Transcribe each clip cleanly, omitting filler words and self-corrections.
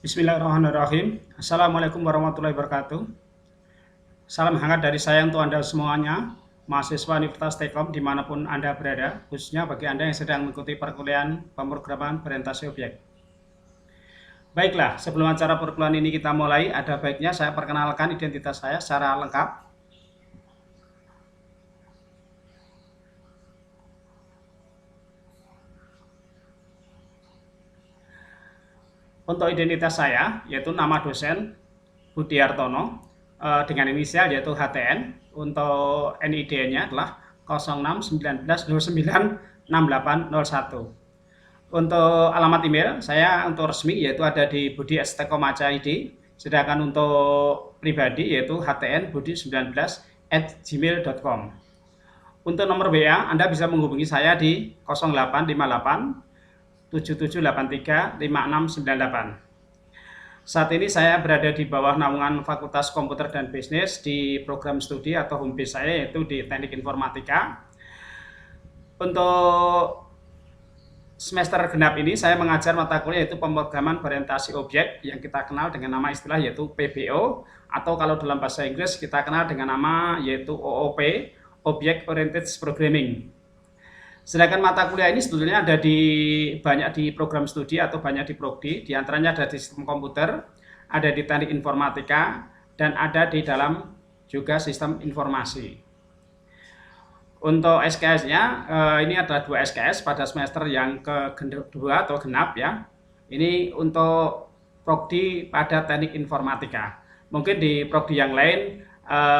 Bismillahirrahmanirrahim. Assalamualaikum warahmatullahi wabarakatuh. Salam hangat dari saya untuk Anda semuanya, mahasiswa Universitas Telkom dimanapun Anda berada, khususnya bagi Anda yang sedang mengikuti perkuliahan pemrograman orientasi objek. Baiklah, sebelum acara perkuliahan ini kita mulai, ada baiknya saya perkenalkan identitas saya secara lengkap. Untuk identitas saya, yaitu nama dosen Budi Hartono, dengan inisial yaitu HTN. Untuk NID-nya adalah 0619096801. Untuk alamat email saya untuk resmi yaitu ada di Budi @telkom.ac ID, sedangkan untuk pribadi yaitu htnbudi19@gmail.com. Untuk nomor WA Anda bisa menghubungi saya di 0858 7783 5698. Saat ini saya berada di bawah naungan Fakultas Komputer dan Bisnis di program studi atau home base saya yaitu di Teknik Informatika. Untuk semester genap ini saya mengajar mata kuliah yaitu pemrograman berorientasi objek yang kita kenal dengan nama istilah yaitu PBO, atau kalau dalam bahasa Inggris kita kenal dengan nama yaitu OOP, Object Oriented Programming. Sedangkan mata kuliah ini sebetulnya ada banyak di program studi atau banyak di prodi, diantaranya ada di sistem komputer, ada di teknik informatika, dan ada di dalam juga sistem informasi. Untuk SKS-nya, ini ada 2 SKS pada semester yang kedua atau genap ya. Ini untuk prodi pada teknik informatika. Mungkin di prodi yang lain,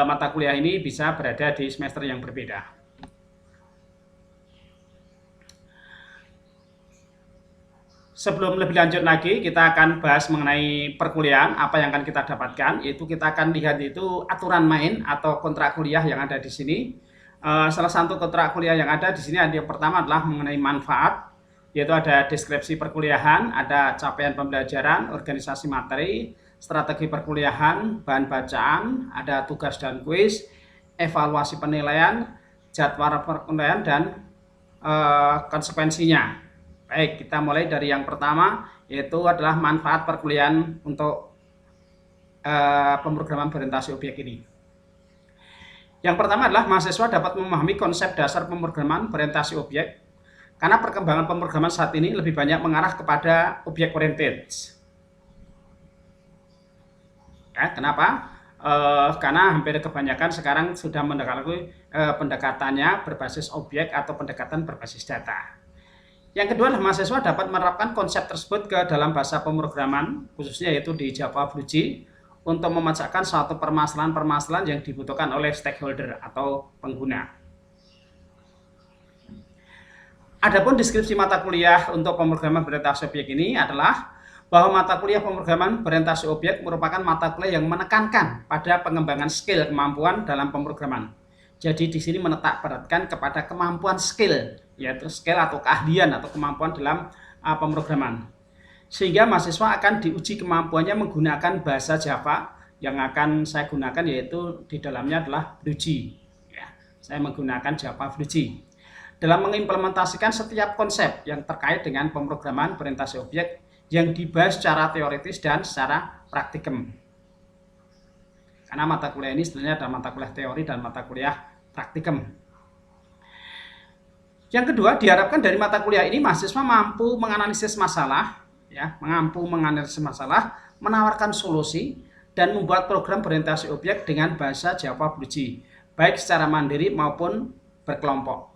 mata kuliah ini bisa berada di semester yang berbeda. Sebelum lebih lanjut lagi, kita akan bahas mengenai perkuliahan, apa yang akan kita dapatkan, yaitu kita akan lihat itu aturan main atau kontrak kuliah yang ada di sini. Salah satu kontrak kuliah yang ada di sini yang pertama adalah mengenai manfaat, yaitu ada deskripsi perkuliahan, ada capaian pembelajaran, organisasi materi, strategi perkuliahan, bahan bacaan, ada tugas dan kuis, evaluasi penilaian, jadwal perkuliahan, dan konsekuensinya. Baik, kita mulai dari yang pertama, yaitu adalah manfaat perkuliahan untuk pemrograman berorientasi objek ini. Yang pertama adalah mahasiswa dapat memahami konsep dasar pemrograman berorientasi objek, karena perkembangan pemrograman saat ini lebih banyak mengarah kepada objek oriented. Ya, kenapa? Karena hampir kebanyakan sekarang sudah mendekati pendekatannya berbasis objek atau pendekatan berbasis data. Yang kedua adalah mahasiswa dapat menerapkan konsep tersebut ke dalam bahasa pemrograman, khususnya yaitu di Java BlueJ, untuk memecahkan suatu permasalahan-permasalahan yang dibutuhkan oleh stakeholder atau pengguna. Adapun deskripsi mata kuliah untuk pemrograman berorientasi objek ini adalah bahwa mata kuliah pemrograman berorientasi objek merupakan mata kuliah yang menekankan pada pengembangan skill kemampuan dalam pemrograman. Jadi di sini menekankan kepada kemampuan skill, yaitu skill atau keahlian atau kemampuan dalam pemrograman. Sehingga mahasiswa akan diuji kemampuannya menggunakan bahasa Java yang akan saya gunakan, yaitu di dalamnya adalah BlueJ. Ya, saya menggunakan Java BlueJ dalam mengimplementasikan setiap konsep yang terkait dengan pemrograman berorientasi objek yang dibahas secara teoritis dan secara praktikum. Karena mata kuliah ini sebenarnya ada mata kuliah teori dan mata kuliah praktikum. Yang kedua, diharapkan dari mata kuliah ini mahasiswa mampu menganalisis masalah, ya, menawarkan solusi, dan membuat program berorientasi objek dengan bahasa Java BlueJ, baik secara mandiri maupun berkelompok.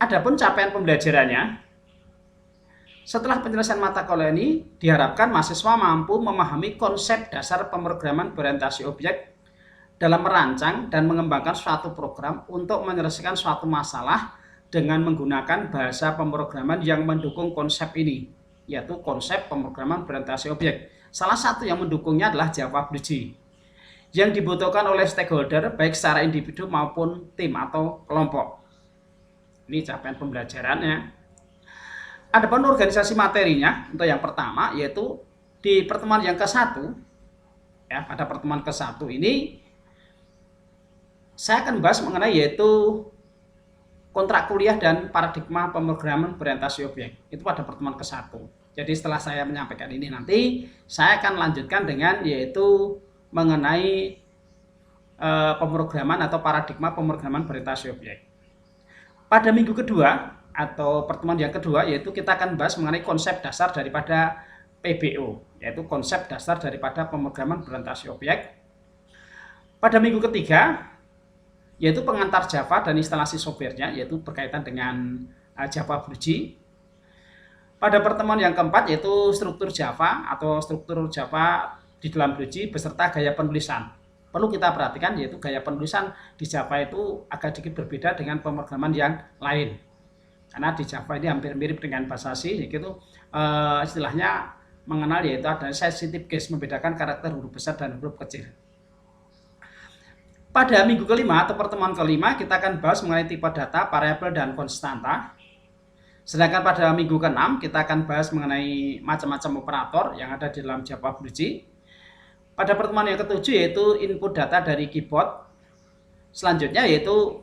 Adapun capaian pembelajarannya, setelah penyelesaian mata kuliah ini, diharapkan mahasiswa mampu memahami konsep dasar pemrograman berorientasi objek dalam merancang dan mengembangkan suatu program untuk menyelesaikan suatu masalah dengan menggunakan bahasa pemrograman yang mendukung konsep ini, yaitu konsep pemrograman berorientasi objek. Salah satu yang mendukungnya adalah Java BlueJ, yang dibutuhkan oleh stakeholder baik secara individu maupun tim atau kelompok. Ini capaian pembelajarannya. Adapun organisasi materinya untuk yang pertama, yaitu di pertemuan yang ke-1, ya, pada pertemuan ke-1 ini saya akan bahas mengenai yaitu kontrak kuliah dan paradigma pemrograman berorientasi objek. Itu pada pertemuan ke-1. Jadi setelah saya menyampaikan ini nanti, saya akan lanjutkan dengan yaitu mengenai pemrograman atau paradigma pemrograman berorientasi objek. Pada minggu kedua atau pertemuan yang kedua, yaitu kita akan bahas mengenai konsep dasar daripada PBO, yaitu konsep dasar daripada pemrograman berorientasi objek. Pada minggu ketiga, yaitu pengantar Java dan instalasi softwarenya, yaitu berkaitan dengan Java BlueG. Pada pertemuan yang keempat, yaitu struktur Java atau struktur Java di dalam BlueG beserta gaya penulisan. Perlu kita perhatikan, yaitu gaya penulisan di Java itu agak sedikit berbeda dengan pemrograman yang lain. Karena di Java ini hampir mirip dengan bahasa C, yaitu istilahnya mengenal yaitu ada sensitive case, membedakan karakter huruf besar dan huruf kecil. Pada minggu kelima atau pertemuan kelima, kita akan bahas mengenai tipe data, variabel, dan konstanta. Sedangkan pada minggu ke-6, kita akan bahas mengenai macam-macam operator yang ada di dalam Java BlueG. Pada pertemuan yang ke-7 yaitu input data dari keyboard. Selanjutnya yaitu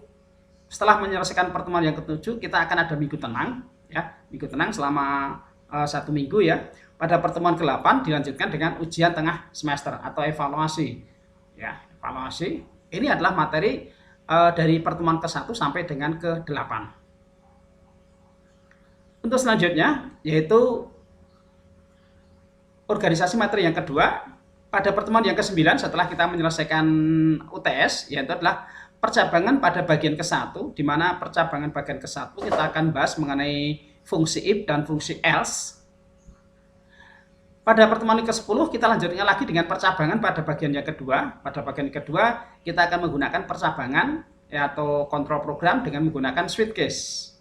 setelah menyelesaikan pertemuan yang ke-7, kita akan ada minggu tenang, ya, minggu tenang selama 1 minggu ya. Pada pertemuan ke-8 dilanjutkan dengan ujian tengah semester atau evaluasi, ya, evaluasi. Ini adalah materi dari pertemuan ke-1 sampai dengan ke-8. Untuk selanjutnya yaitu organisasi materi yang kedua. Pada pertemuan yang ke-9 setelah kita menyelesaikan UTS, yaitu adalah percabangan pada bagian ke-1, di mana percabangan bagian ke-1 kita akan bahas mengenai fungsi if dan fungsi else. Pada pertemuan ke-10 kita lanjutkan lagi dengan percabangan pada bagian yang kedua. Pada bagian kedua kita akan menggunakan percabangan atau kontrol program dengan menggunakan switch case.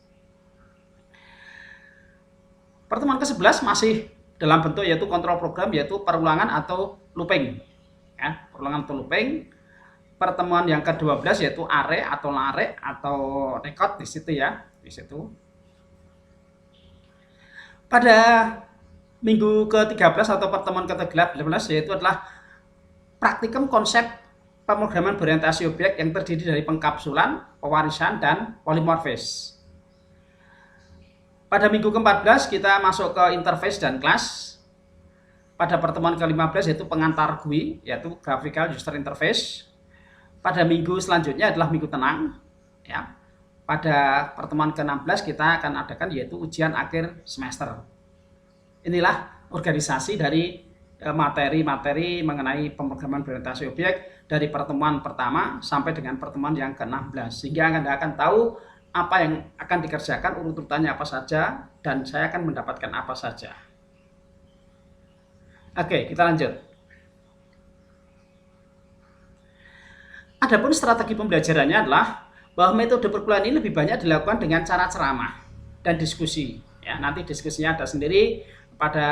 Pertemuan ke-11 masih dalam bentuk yaitu kontrol program, yaitu perulangan atau looping, ya, perulangan atau looping. Pertemuan yang ke-12 yaitu array atau lare atau record di situ ya, di situ. Pada minggu ke-13 atau pertemuan ke-13 yaitu adalah praktikum konsep pemrograman berorientasi objek yang terdiri dari pengkapsulan, pewarisan, dan polimorfis. Pada minggu ke-14 kita masuk ke interface dan kelas. Pada pertemuan ke-15 yaitu pengantar GUI, yaitu Graphical User Interface. Pada minggu selanjutnya adalah minggu tenang, ya. Pada pertemuan ke-16 kita akan adakan yaitu ujian akhir semester. Inilah organisasi dari materi-materi mengenai pemrograman berorientasi objek dari pertemuan pertama sampai dengan pertemuan yang ke-16, sehingga Anda akan tahu apa yang akan dikerjakan, urut-urutannya apa saja, dan saya akan mendapatkan apa saja. Oke, kita lanjut. Adapun strategi pembelajarannya adalah bahwa metode perkuliahan ini lebih banyak dilakukan dengan cara ceramah dan diskusi. Ya, nanti diskusinya ada sendiri. Pada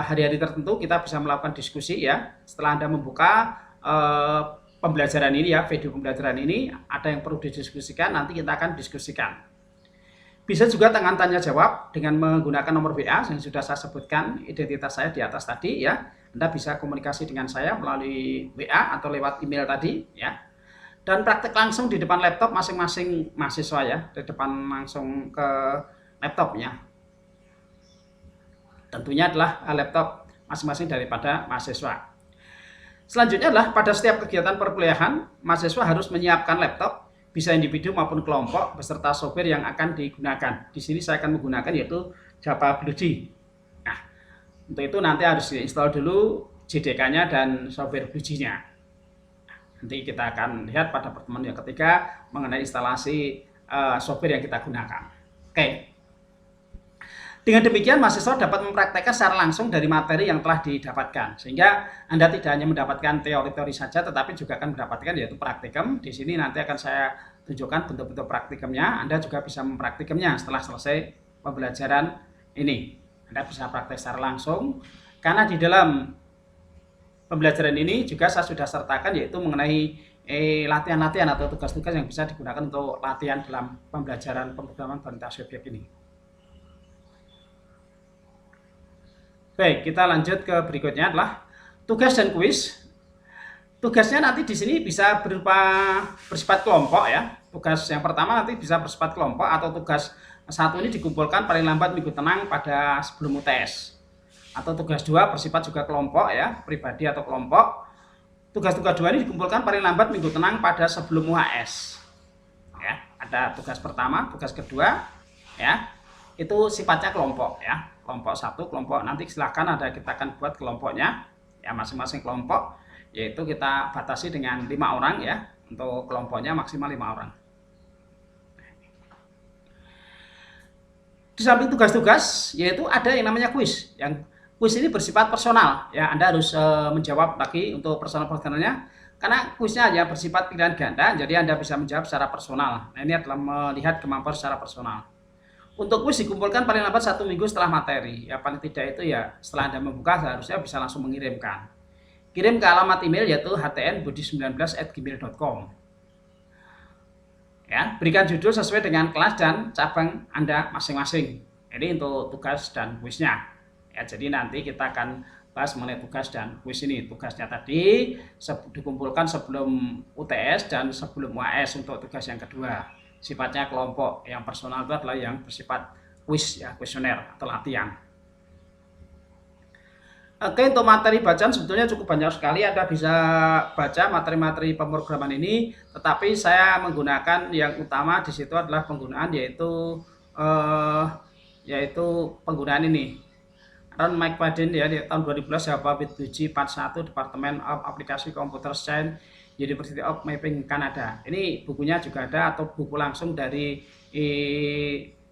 hari-hari tertentu kita bisa melakukan diskusi ya. Setelah Anda membuka pembelajaran ini ya, video pembelajaran ini, ada yang perlu didiskusikan, nanti kita akan diskusikan. Bisa juga tangan tanya jawab dengan menggunakan nomor WA yang sudah saya sebutkan identitas saya di atas tadi ya. Anda bisa komunikasi dengan saya melalui WA atau lewat email tadi ya. Dan praktek langsung di depan laptop masing-masing mahasiswa ya, di depan langsung ke laptopnya. Tentunya adalah laptop masing-masing daripada mahasiswa. Selanjutnya adalah pada setiap kegiatan perkuliahan, mahasiswa harus menyiapkan laptop, bisa individu maupun kelompok, beserta software yang akan digunakan. Di sini saya akan menggunakan yaitu Java BlueG. Nah, untuk itu nanti harus diinstal dulu JDK-nya dan software BlueG-nya. Nanti kita akan lihat pada pertemuan yang ketiga mengenai instalasi software yang kita gunakan. Oke. Dengan demikian, mahasiswa dapat mempraktekkan secara langsung dari materi yang telah didapatkan. Sehingga Anda tidak hanya mendapatkan teori-teori saja, tetapi juga akan mendapatkan yaitu praktikum. Di sini nanti akan saya tunjukkan bentuk-bentuk praktikumnya. Anda juga bisa mempraktikumnya setelah selesai pembelajaran ini. Anda bisa praktek secara langsung. Karena di dalam pembelajaran ini juga saya sudah sertakan yaitu mengenai latihan-latihan atau tugas-tugas yang bisa digunakan untuk latihan dalam pembelajaran pemrograman berorientasi objek ini. Baik, kita lanjut ke berikutnya adalah tugas dan kuis. Tugasnya nanti di sini bisa bersifat kelompok ya. Tugas yang pertama nanti bisa bersifat kelompok, atau tugas satu ini dikumpulkan paling lambat minggu tenang pada sebelum UTS. Atau tugas dua bersifat juga kelompok ya, pribadi atau kelompok. Tugas-tugas dua ini dikumpulkan paling lambat minggu tenang pada sebelum UAS. Ya, ada tugas pertama, tugas kedua ya. Itu sifatnya kelompok ya. Kelompok satu, kelompok nanti silahkan kita akan buat kelompoknya ya, masing-masing kelompok. Yaitu kita batasi dengan 5 orang ya, untuk kelompoknya maksimal 5 orang. Di samping tugas-tugas, yaitu ada yang namanya kuis. Yang kuis ini bersifat personal ya, Anda harus menjawab lagi untuk personalnya, karena kuisnya hanya bersifat pilihan ganda, jadi Anda bisa menjawab secara personal. Nah, ini adalah melihat kemampuan secara personal. Untuk kuis dikumpulkan paling lambat 1 minggu setelah materi ya, paling tidak itu ya setelah Anda membuka seharusnya bisa langsung mengirimkan. Kirim ke alamat email yaitu htnbudi19@gmail.com. Ya, berikan judul sesuai dengan kelas dan cabang Anda masing-masing. Ini untuk tugas dan kuisnya. Ya, jadi nanti kita akan bahas mengenai tugas dan kuis ini. Tugasnya tadi dikumpulkan sebelum UTS dan sebelum UAS untuk tugas yang kedua. Sifatnya kelompok. Yang personal itu adalah yang bersifat kuis ya, kuesioner atau latihan. Oke, untuk materi bacaan sebetulnya cukup banyak sekali. Anda bisa baca materi-materi pemrograman ini, tetapi saya menggunakan yang utama di situ adalah penggunaan yaitu penggunaan ini. Ron McFadden ya, di tahun 2012 Java with Buji Part 1 Department of Application Computer Science University of Mapping Kanada. Ini bukunya juga ada, atau buku langsung dari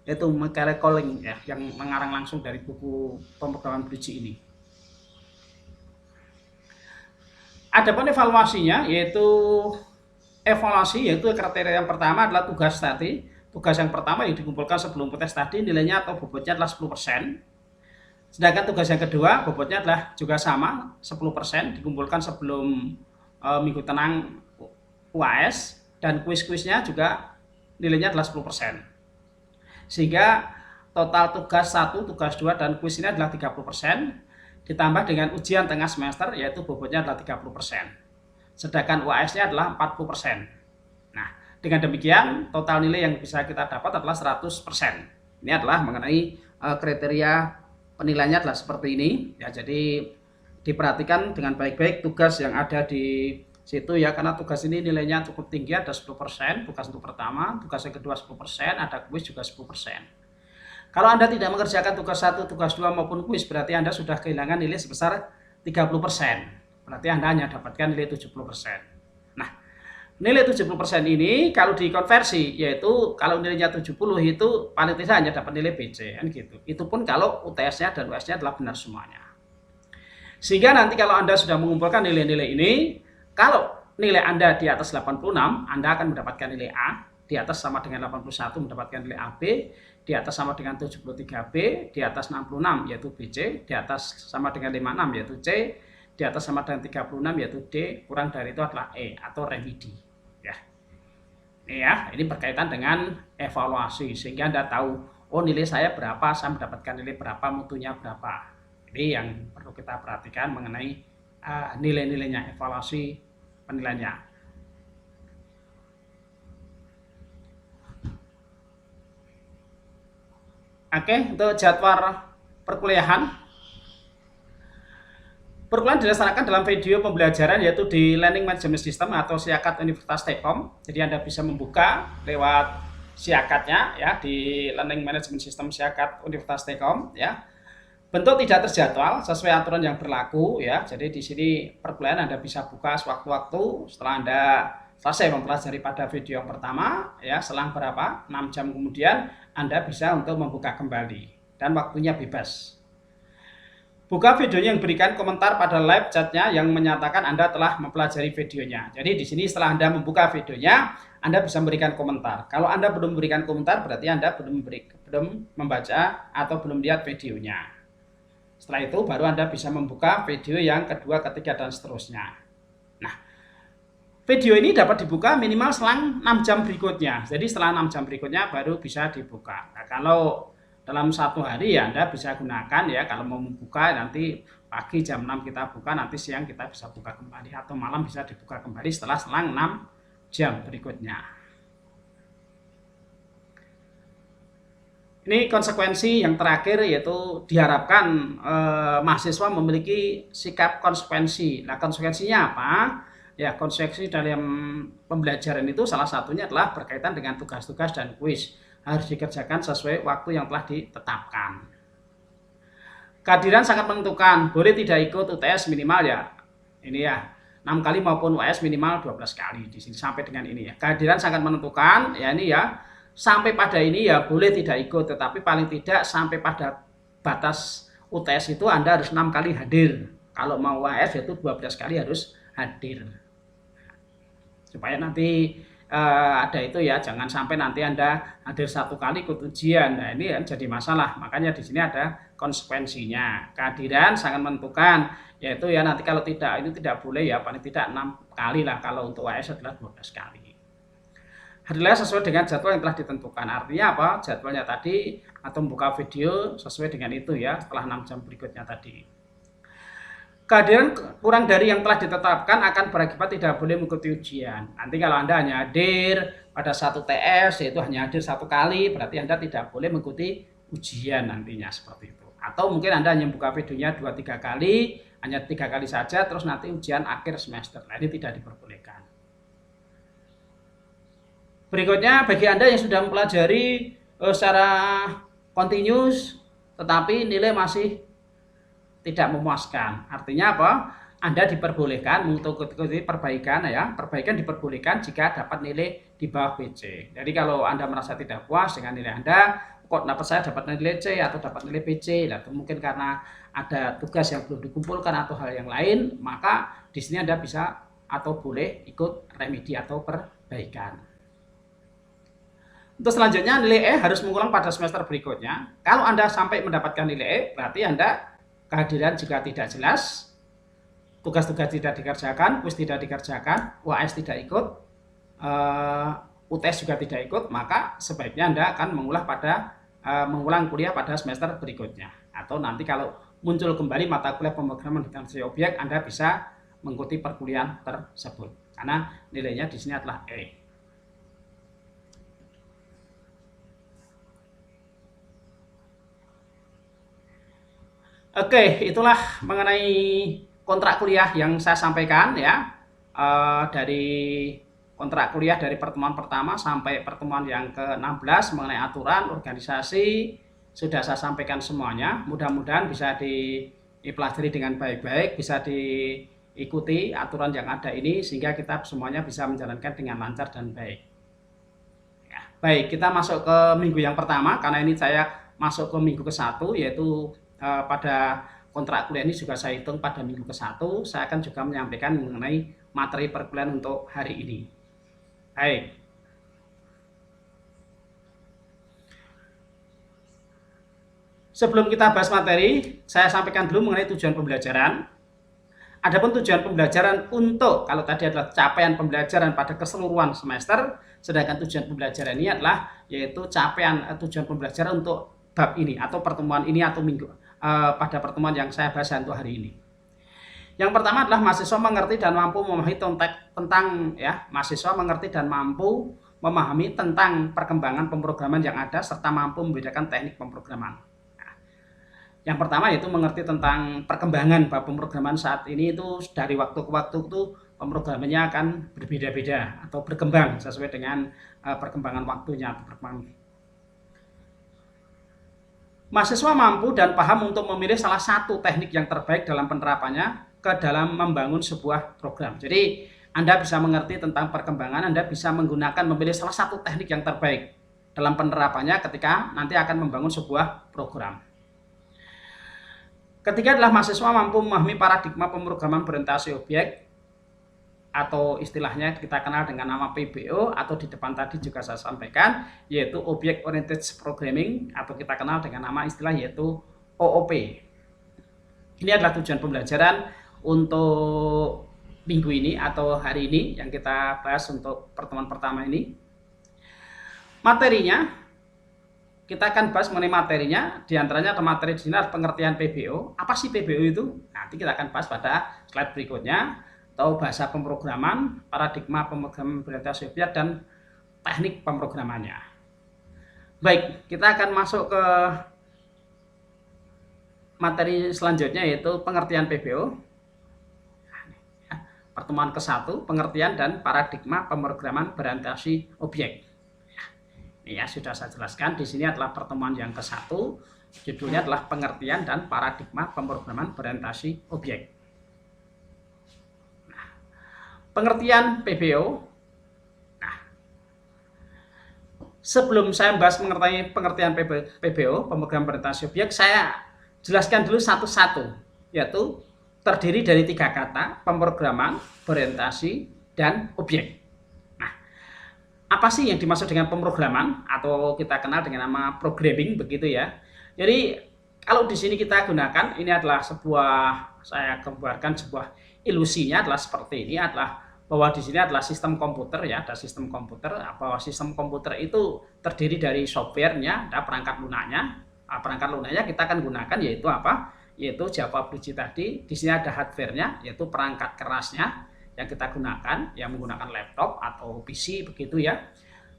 yaitu Michael Colling ya, yang mengarang langsung dari buku pemrograman Buji ini. Adapun evaluasinya, yaitu kriteria yang pertama adalah tugas tadi. Tugas yang pertama yang dikumpulkan sebelum tes tadi nilainya atau bobotnya adalah 10%. Sedangkan tugas yang kedua bobotnya adalah juga sama 10%, dikumpulkan sebelum minggu tenang UAS, dan kuis-kuisnya juga nilainya adalah 10%. Sehingga total tugas 1, tugas 2 dan kuis ini adalah 30%. Ditambah dengan ujian tengah semester yaitu bobotnya adalah 30%. Sedangkan UAS-nya adalah 40%. Nah, dengan demikian total nilai yang bisa kita dapat adalah 100%. Ini adalah mengenai kriteria penilaiannya adalah seperti ini ya. Jadi diperhatikan dengan baik-baik tugas yang ada di situ ya, karena tugas ini nilainya cukup tinggi, ada 10%, tugas untuk pertama, tugas yang kedua 10%, ada kuis juga 10%. Kalau Anda tidak mengerjakan tugas 1, tugas 2 maupun kuis, berarti Anda sudah kehilangan nilai sebesar 30%. Berarti Anda hanya dapatkan nilai 70%. Nah, nilai 70% ini kalau dikonversi, yaitu kalau nilainya 70 itu paling tidak hanya dapat nilai BC kan gitu. Itu pun kalau UTS-nya dan US-nya adalah benar semuanya. Sehingga nanti kalau Anda sudah mengumpulkan nilai-nilai ini, kalau nilai Anda di atas 86, Anda akan mendapatkan nilai A. Di atas sama dengan 81 mendapatkan nilai AB, di atas sama dengan 73B, di atas 66 yaitu BC, di atas sama dengan 56 yaitu C, di atas sama dengan 36 yaitu D, kurang dari itu adalah E atau remedi. Ya. Ini berkaitan dengan evaluasi, sehingga Anda tahu, oh nilai saya berapa, saya mendapatkan nilai berapa, mutunya berapa. Ini yang perlu kita perhatikan mengenai nilai-nilainya, evaluasi penilaiannya. Oke, untuk jadwal perkuliahan. Perkuliahan dilaksanakan dalam video pembelajaran yaitu di Learning Management System atau Siakat Universitas Telkom. Jadi Anda bisa membuka lewat Siakatnya ya, di Learning Management System Siakat Universitas Telkom ya. Bentuk tidak terjadwal sesuai aturan yang berlaku ya. Jadi di sini perkuliahan Anda bisa buka sewaktu-waktu setelah Anda selesai mempelajari pada video yang pertama ya, selang berapa 6 jam kemudian Anda bisa untuk membuka kembali dan waktunya bebas. Buka videonya yang berikan komentar pada live chatnya yang menyatakan Anda telah mempelajari videonya. Jadi di sini setelah Anda membuka videonya, Anda bisa memberikan komentar. Kalau Anda belum memberikan komentar, berarti Anda belum membaca atau belum lihat videonya. Setelah itu baru Anda bisa membuka video yang kedua, ketiga, dan seterusnya. Nah, video ini dapat dibuka minimal selang 6 jam berikutnya. Jadi setelah 6 jam berikutnya baru bisa dibuka. Nah, kalau dalam 1 hari ya Anda bisa gunakan ya, kalau mau membuka nanti pagi jam 6 kita buka, nanti siang kita bisa buka kembali, atau malam bisa dibuka kembali setelah selang 6 jam berikutnya. Ini konsekuensi yang terakhir, yaitu diharapkan mahasiswa memiliki sikap konsekuensi. Nah, konsekuensinya apa? Ya, konsekuensi dalam pembelajaran itu salah satunya adalah berkaitan dengan tugas-tugas dan kuis. Harus dikerjakan sesuai waktu yang telah ditetapkan. Kehadiran sangat menentukan, boleh tidak ikut UTS minimal ya, ini ya, 6 kali maupun UAS minimal 12 kali di sini sampai dengan ini ya. Kehadiran sangat menentukan, ya ini ya, sampai pada ini ya boleh tidak ikut, tetapi paling tidak sampai pada batas UTS itu Anda harus 6 kali hadir. Kalau mau UAS itu 12 kali harus hadir. Supaya nanti ada itu ya, jangan sampai nanti Anda hadir 1 kali ikut ujian. Nah, ini jadi masalah. Makanya di sini ada konsekuensinya. Kehadiran sangat menentukan, yaitu ya nanti kalau tidak, itu tidak boleh ya, paling tidak 6 kali lah, kalau untuk UAS adalah 12 kali. Hadirlah sesuai dengan jadwal yang telah ditentukan. Artinya apa? Jadwalnya tadi, atau membuka video sesuai dengan itu ya, setelah 6 jam berikutnya tadi. Kehadiran kurang dari yang telah ditetapkan akan berakibat tidak boleh mengikuti ujian. Nanti kalau Anda hanya hadir pada 1 TS, yaitu hanya hadir 1 kali, berarti Anda tidak boleh mengikuti ujian nantinya, seperti itu. Atau mungkin Anda hanya buka videonya 2-3 kali, hanya 3 kali saja, terus nanti ujian akhir semester. Nah, ini tidak diperbolehkan. Berikutnya, bagi Anda yang sudah mempelajari secara continuous, tetapi nilai masih tidak memuaskan. Artinya apa? Anda diperbolehkan untuk mengikuti perbaikan ya. Perbaikan diperbolehkan jika dapat nilai di bawah BC. Jadi kalau Anda merasa tidak puas dengan nilai Anda, kok dapat saya dapat nilai C atau dapat nilai BC, nah, mungkin karena ada tugas yang belum dikumpulkan atau hal yang lain, maka di sini Anda bisa atau boleh ikut remedi atau perbaikan. Untuk selanjutnya, nilai E harus mengulang pada semester berikutnya. Kalau Anda sampai mendapatkan nilai E, berarti Anda kehadiran jika tidak jelas, tugas-tugas tidak dikerjakan, kuis tidak dikerjakan, UAS tidak ikut, UTS juga tidak ikut, maka sebaiknya Anda akan mengulang kuliah pada semester berikutnya. Atau nanti kalau muncul kembali mata kuliah pemrograman orientasi objek, Anda bisa mengikuti perkuliahan tersebut. Karena nilainya di sini adalah E. Oke, itulah mengenai kontrak kuliah yang saya sampaikan ya. Dari kontrak kuliah dari pertemuan pertama sampai pertemuan yang ke-16 mengenai aturan organisasi sudah saya sampaikan semuanya. Mudah-mudahan bisa dipelajari dengan baik-baik, bisa diikuti aturan yang ada ini sehingga kita semuanya bisa menjalankan dengan lancar dan baik. Ya, baik, kita masuk ke minggu yang pertama karena ini saya masuk ke minggu ke-1, yaitu pada kontrak kuliah ini juga saya hitung pada minggu ke-1. Saya akan juga menyampaikan mengenai materi perkuliahan untuk hari ini. Baik. Sebelum kita bahas materi, saya sampaikan dulu mengenai tujuan pembelajaran. Adapun tujuan pembelajaran untuk, kalau tadi adalah capaian pembelajaran pada keseluruhan semester, sedangkan tujuan pembelajaran ini adalah yaitu capaian tujuan pembelajaran untuk bab ini atau pertemuan ini atau minggu pada pertemuan yang saya bahas untuk hari ini. Yang pertama adalah mahasiswa mengerti dan mampu memahami tentang ya, mahasiswa mengerti dan mampu memahami tentang perkembangan pemrograman yang ada serta mampu membedakan teknik pemrograman. Nah, yang pertama yaitu mengerti tentang perkembangan pemrograman saat ini itu dari waktu ke waktu itu pemrogramannya akan berbeda-beda atau berkembang sesuai dengan perkembangan waktunya atau perkembangan. Mahasiswa mampu dan paham untuk memilih salah satu teknik yang terbaik dalam penerapannya ke dalam membangun sebuah program. Jadi Anda bisa mengerti tentang perkembangan, Anda bisa memilih salah satu teknik yang terbaik dalam penerapannya ketika nanti akan membangun sebuah program. Ketiga adalah mahasiswa mampu memahami paradigma pemrograman berorientasi objek atau istilahnya kita kenal dengan nama PBO atau di depan tadi juga saya sampaikan yaitu Object Oriented Programming atau kita kenal dengan nama istilah yaitu OOP. Ini adalah tujuan pembelajaran untuk minggu ini atau hari ini yang kita bahas untuk pertemuan pertama ini. Materinya kita akan bahas mengenai materinya. Di antaranya ada materi di sini adalah pengertian PBO. Apa sih PBO itu? Nanti kita akan bahas pada slide berikutnya. Atau bahasa pemrograman, paradigma pemrograman berorientasi objek, dan teknik pemrogramannya. Baik, kita akan masuk ke materi selanjutnya, yaitu pengertian PBO. Pertemuan ke-1, pengertian dan paradigma pemrograman berorientasi objek. Ini ya, sudah saya jelaskan. Di sini adalah pertemuan yang ke-1. Judulnya adalah pengertian dan paradigma pemrograman berorientasi objek. Pengertian PBO. Nah, sebelum saya membahas mengenai pengertian PBO, pemrograman berorientasi objek, saya jelaskan dulu satu-satu, yaitu terdiri dari 3 kata: pemrograman, berorientasi, dan objek. Nah, apa sih yang dimaksud dengan pemrograman, atau kita kenal dengan nama programming, begitu ya. Jadi kalau di sini kita gunakan, ini adalah saya gambarkan sebuah ilusinya adalah seperti ini, adalah bahwa di sini adalah sistem komputer ya, ada sistem komputer, bahwa sistem komputer itu terdiri dari softwarenya, ada perangkat lunaknya. Perangkat lunaknya kita akan gunakan yaitu apa? Yaitu Java Bridge tadi. Di sini ada hardware-nya, yaitu perangkat kerasnya yang kita gunakan, yang menggunakan laptop atau PC begitu ya.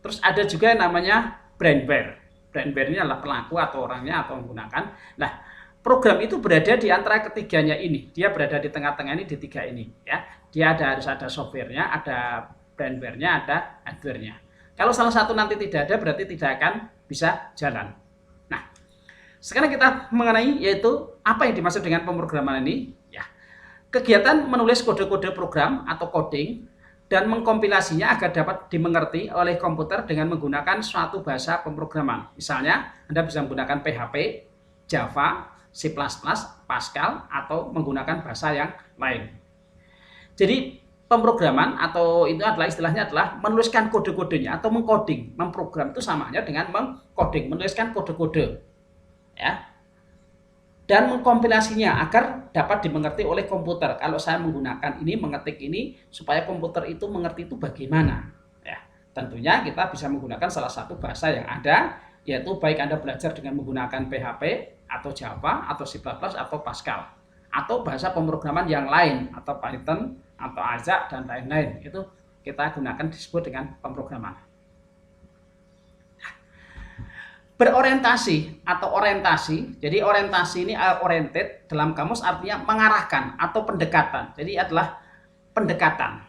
Terus ada juga yang namanya brainware. Brainware ini adalah pelaku atau orangnya atau menggunakan. Nah, program itu berada di antara ketiganya ini. Dia berada di tengah-tengah ini, di 3 ini ya. Dia harus ada softwarenya, ada brainware-nya, ada hardware-nya. Kalau salah satu nanti tidak ada, berarti tidak akan bisa jalan. Nah, sekarang kita mengenai yaitu apa yang dimaksud dengan pemrograman ini ya. Kegiatan menulis kode-kode program atau coding dan mengkompilasinya agar dapat dimengerti oleh komputer dengan menggunakan suatu bahasa pemrograman. Misalnya, Anda bisa menggunakan PHP, Java, C++, Pascal, atau menggunakan bahasa yang lain. Jadi pemrograman atau itu adalah istilahnya adalah menuliskan kode-kodenya atau mengcoding. Memprogram itu samanya dengan mengcoding, menuliskan kode-kode ya. Dan mengkompilasinya agar dapat dimengerti oleh komputer. Kalau saya menggunakan ini, mengetik ini, supaya komputer itu mengerti itu bagaimana ya. Tentunya kita bisa menggunakan salah satu bahasa yang ada, yaitu baik Anda belajar dengan menggunakan PHP atau Java atau C++ atau Pascal, atau bahasa pemrograman yang lain atau Python atau Ajax dan lain-lain. Itu kita gunakan disebut dengan pemrograman. Berorientasi atau orientasi. Jadi orientasi ini oriented dalam kamus artinya mengarahkan atau pendekatan. Jadi adalah pendekatan.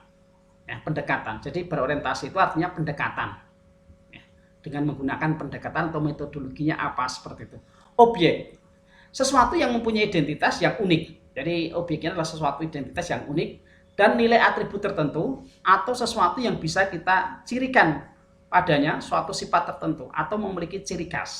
Ya, pendekatan. Jadi berorientasi itu artinya pendekatan. Ya, dengan menggunakan pendekatan atau metodologinya apa seperti itu. Objek. Sesuatu yang mempunyai identitas yang unik. Jadi objeknya adalah sesuatu identitas yang unik dan nilai atribut tertentu atau sesuatu yang bisa kita cirikan padanya suatu sifat tertentu atau memiliki ciri khas.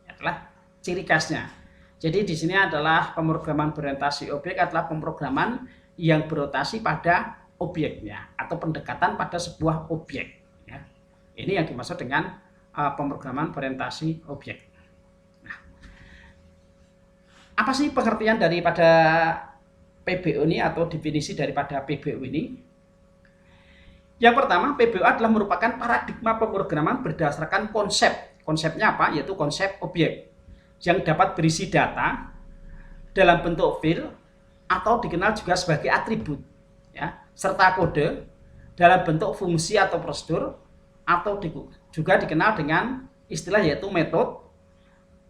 Adalah ciri khasnya. Jadi di sini adalah pemrograman berorientasi objek adalah pemrograman yang berorientasi pada objeknya atau pendekatan pada sebuah objek. Ya. Ini yang dimaksud dengan pemrograman berorientasi objek. Apa sih pengertian daripada PBO ini atau definisi daripada PBO ini? Yang pertama, PBO adalah merupakan paradigma pemrograman berdasarkan konsep. Konsepnya apa? Yaitu konsep objek yang dapat berisi data dalam bentuk file atau dikenal juga sebagai atribut ya, serta kode dalam bentuk fungsi atau prosedur atau juga dikenal dengan istilah yaitu metode.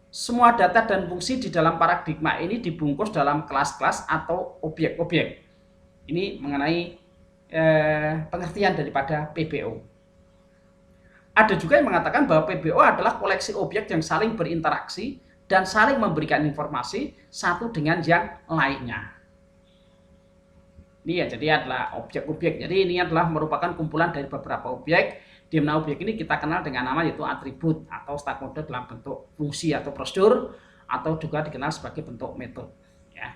Semua data dan fungsi di dalam paradigma ini dibungkus dalam kelas-kelas atau objek-objek. Ini mengenai pengertian daripada PBO. Ada juga yang mengatakan bahwa PBO adalah koleksi objek yang saling berinteraksi dan saling memberikan informasi satu dengan yang lainnya. Ini ya, jadi adalah objek-objek. Jadi ini adalah merupakan kumpulan dari beberapa objek. Di mana objek ini kita kenal dengan nama yaitu atribut atau stack mode dalam bentuk fungsi atau prosedur atau juga dikenal sebagai bentuk metode. Ya.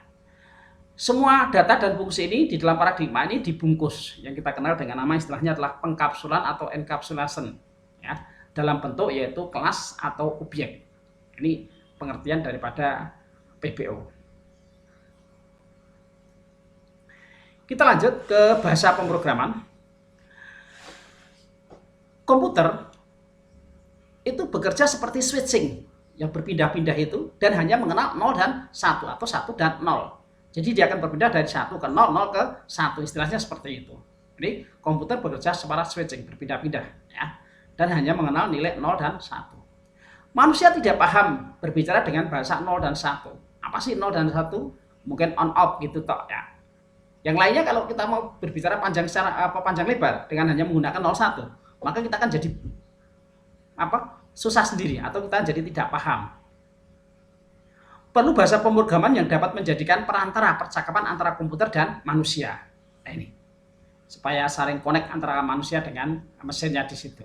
Semua data dan fungsi ini di dalam paradigma ini dibungkus yang kita kenal dengan nama istilahnya adalah pengkapsulan atau encapsulation ya, dalam bentuk yaitu kelas atau objek. Ini pengertian daripada PBO. Kita lanjut ke bahasa pemrograman. Komputer itu bekerja seperti switching yang berpindah-pindah itu dan hanya mengenal 0 dan 1 atau 1 dan 0. Jadi dia akan berpindah dari 1 ke 0, 0 ke 1, istilahnya seperti itu. Jadi komputer bekerja secara switching, berpindah-pindah ya, dan hanya mengenal nilai 0 dan 1. Manusia tidak paham berbicara dengan bahasa 0 dan 1. Apa sih 0 dan 1? Mungkin on off gitu toh ya. Yang lainnya kalau kita mau berbicara panjang lebar dengan hanya menggunakan 01, maka kita akan jadi susah sendiri atau kita jadi tidak paham. Perlu bahasa pemrograman yang dapat menjadikan perantara percakapan antara komputer dan manusia. Nah ini, supaya saling connect antara manusia dengan mesinnya di situ.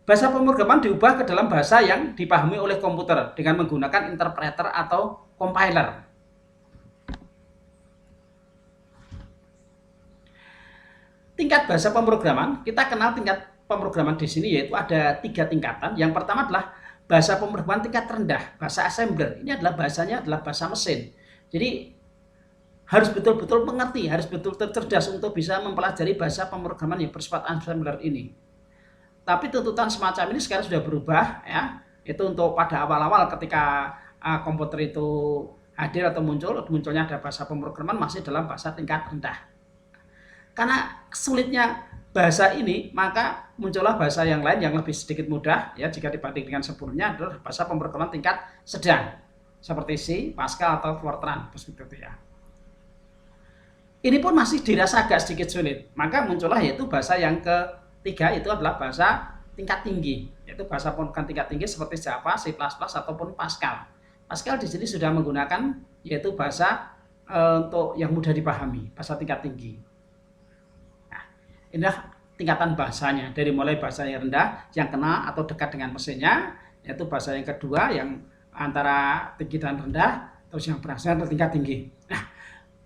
Bahasa pemrograman diubah ke dalam bahasa yang dipahami oleh komputer dengan menggunakan interpreter atau compiler. Tingkat bahasa pemrograman, kita kenal tingkat pemrograman di sini yaitu ada 3 tingkatan. Yang pertama adalah bahasa pemrograman tingkat rendah, bahasa assembler. Ini adalah bahasanya adalah bahasa mesin. Jadi harus betul-betul mengerti, harus betul-betul cerdas untuk bisa mempelajari bahasa pemrograman yang bersifat assembler ini. Tapi tuntutan semacam ini sekarang sudah berubah ya. Itu untuk pada awal-awal ketika komputer itu hadir atau munculnya ada bahasa pemrograman masih dalam bahasa tingkat rendah. Karena sulitnya bahasa ini, maka muncullah bahasa yang lain yang lebih sedikit mudah ya jika dibanding dengan sebelumnya adalah bahasa pemrograman tingkat sedang seperti C, Pascal atau Fortran seperti itu ya. Ini pun masih dirasa agak sedikit sulit, maka muncullah yaitu bahasa yang ketiga itu adalah bahasa tingkat tinggi, yaitu bahasa pemrograman tingkat tinggi seperti Java, C++ ataupun Pascal. Pascal di sini sudah menggunakan yaitu bahasa untuk yang mudah dipahami, bahasa tingkat tinggi. Inilah tingkatan bahasanya, dari mulai bahasa yang rendah yang kena atau dekat dengan mesinnya, yaitu bahasa yang kedua yang antara tinggi dan rendah, terus yang berangsur ke tingkat tinggi. Nah,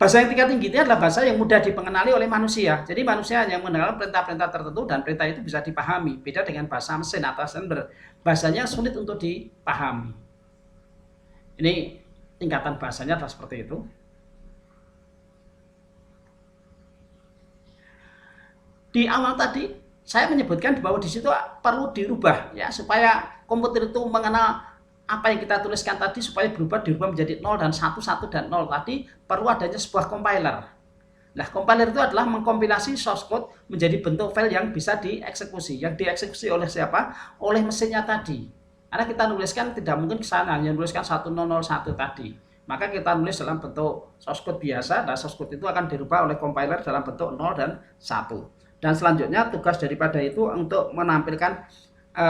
bahasa yang tingkat tinggi itu adalah bahasa yang mudah dipengenali oleh manusia. Jadi manusia yang mengenal perintah-perintah tertentu dan perintah itu bisa dipahami. Beda dengan bahasa mesin atau assembler, bahasanya sulit untuk dipahami. Ini tingkatan bahasanya adalah seperti itu. Di awal tadi saya menyebutkan bahwa di situ perlu dirubah ya supaya komputer itu mengenal apa yang kita tuliskan tadi supaya dirubah menjadi 0 dan 1, 1 dan 0 tadi perlu adanya sebuah compiler. Nah, compiler itu adalah mengkompilasi source code menjadi bentuk file yang bisa dieksekusi. Yang dieksekusi oleh siapa? Oleh mesinnya tadi. Karena kita nuliskan tidak mungkin ke sana hanya nuliskan 1001 tadi. Maka kita nulis dalam bentuk source code biasa dan source code itu akan dirubah oleh compiler dalam bentuk 0 dan 1. Dan selanjutnya tugas daripada itu untuk menampilkan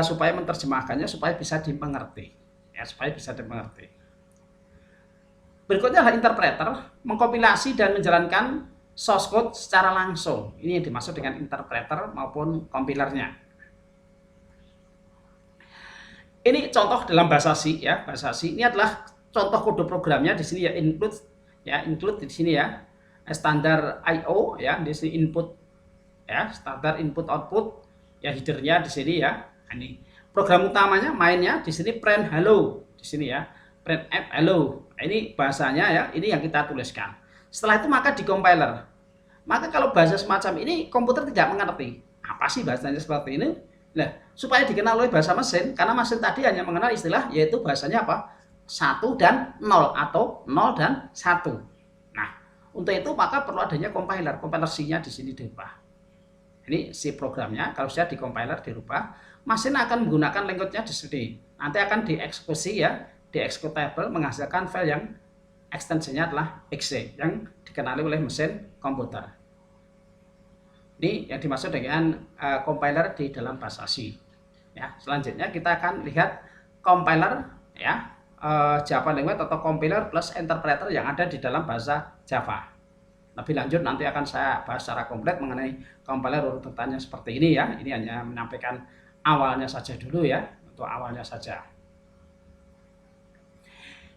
supaya menerjemahkannya supaya bisa dimengerti. Ya, supaya bisa dimengerti. Berikutnya adalah interpreter, mengkompilasi dan menjalankan source code secara langsung. Ini yang dimaksud dengan interpreter maupun kompilernya. Ini contoh dalam bahasa C ya, bahasa C. Ini adalah contoh kode programnya di sini ya, include di sini ya. Standar I/O ya, di sini input ya, standar input output ya, headernya di sini ya. Ini program utamanya mainnya di sini print hello di sini ya, print f hello. Ini bahasanya ya, ini yang kita tuliskan. Setelah itu maka di compiler. Maka kalau bahasa semacam ini komputer tidak mengerti apa sih bahasanya seperti ini. Nah, supaya dikenal oleh bahasa mesin, karena mesin tadi hanya mengenal istilah yaitu bahasanya apa? 1 dan 0 atau 0 dan 1. Nah, untuk itu maka perlu adanya compiler. Compiler C-nya di sini dirubah. Ini si programnya, kalau sudah di compiler dirubah, mesin akan menggunakan language-nya di sini. Nanti akan dieksekusi ya, di executable menghasilkan file yang ekstensinya adalah exe yang dikenali oleh mesin komputer. Ini yang dimaksud dengan compiler di dalam bahasa C. Ya, selanjutnya kita akan lihat compiler ya, Java language atau compiler plus interpreter yang ada di dalam bahasa Java. Lebih lanjut nanti akan saya bahas secara komplit mengenai compiler urutannya seperti ini ya. Ini hanya menyampaikan awalnya saja dulu ya, untuk awalnya saja.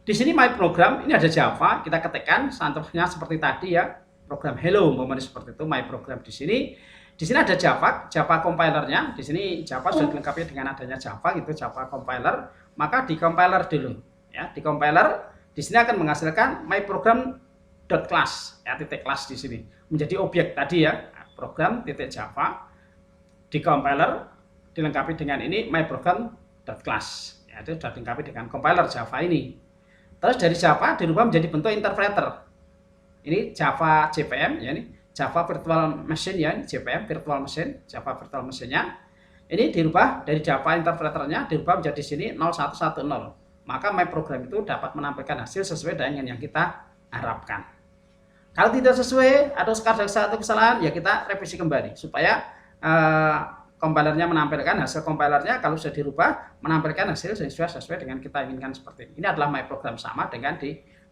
Di sini my program, ini ada Java, kita ketikkan contohnya seperti tadi ya, program hello umpamanya seperti itu, my program di sini. Di sini ada Java compilernya. Di sini Java sudah dilengkapi dengan adanya Java gitu, Java compiler. Maka di compiler dulu ya, di compiler di sini akan menghasilkan my program .class ya, titik class di sini menjadi objek tadi ya, program titik Java. Di compiler dilengkapi dengan ini my program .class. Ya, itu sudah dilengkapi dengan compiler Java ini. Terus dari Java dirubah menjadi bentuk interpreter. Ini Java JVM, ya, ini Java Virtual Machine, ya, ini JVM Virtual Machine, Java Virtual Machine-nya. Ini dirubah dari Java interpreternya dirubah menjadi sini 0110. Maka my program itu dapat menampilkan hasil sesuai dengan yang kita harapkan. Kalau tidak sesuai atau ada satu kesalahan, ya kita revisi kembali supaya compilernya menampilkan hasil compilernya kalau sudah dirubah menampilkan hasil sesuai dengan kita inginkan seperti ini. Ini adalah my program sama dengan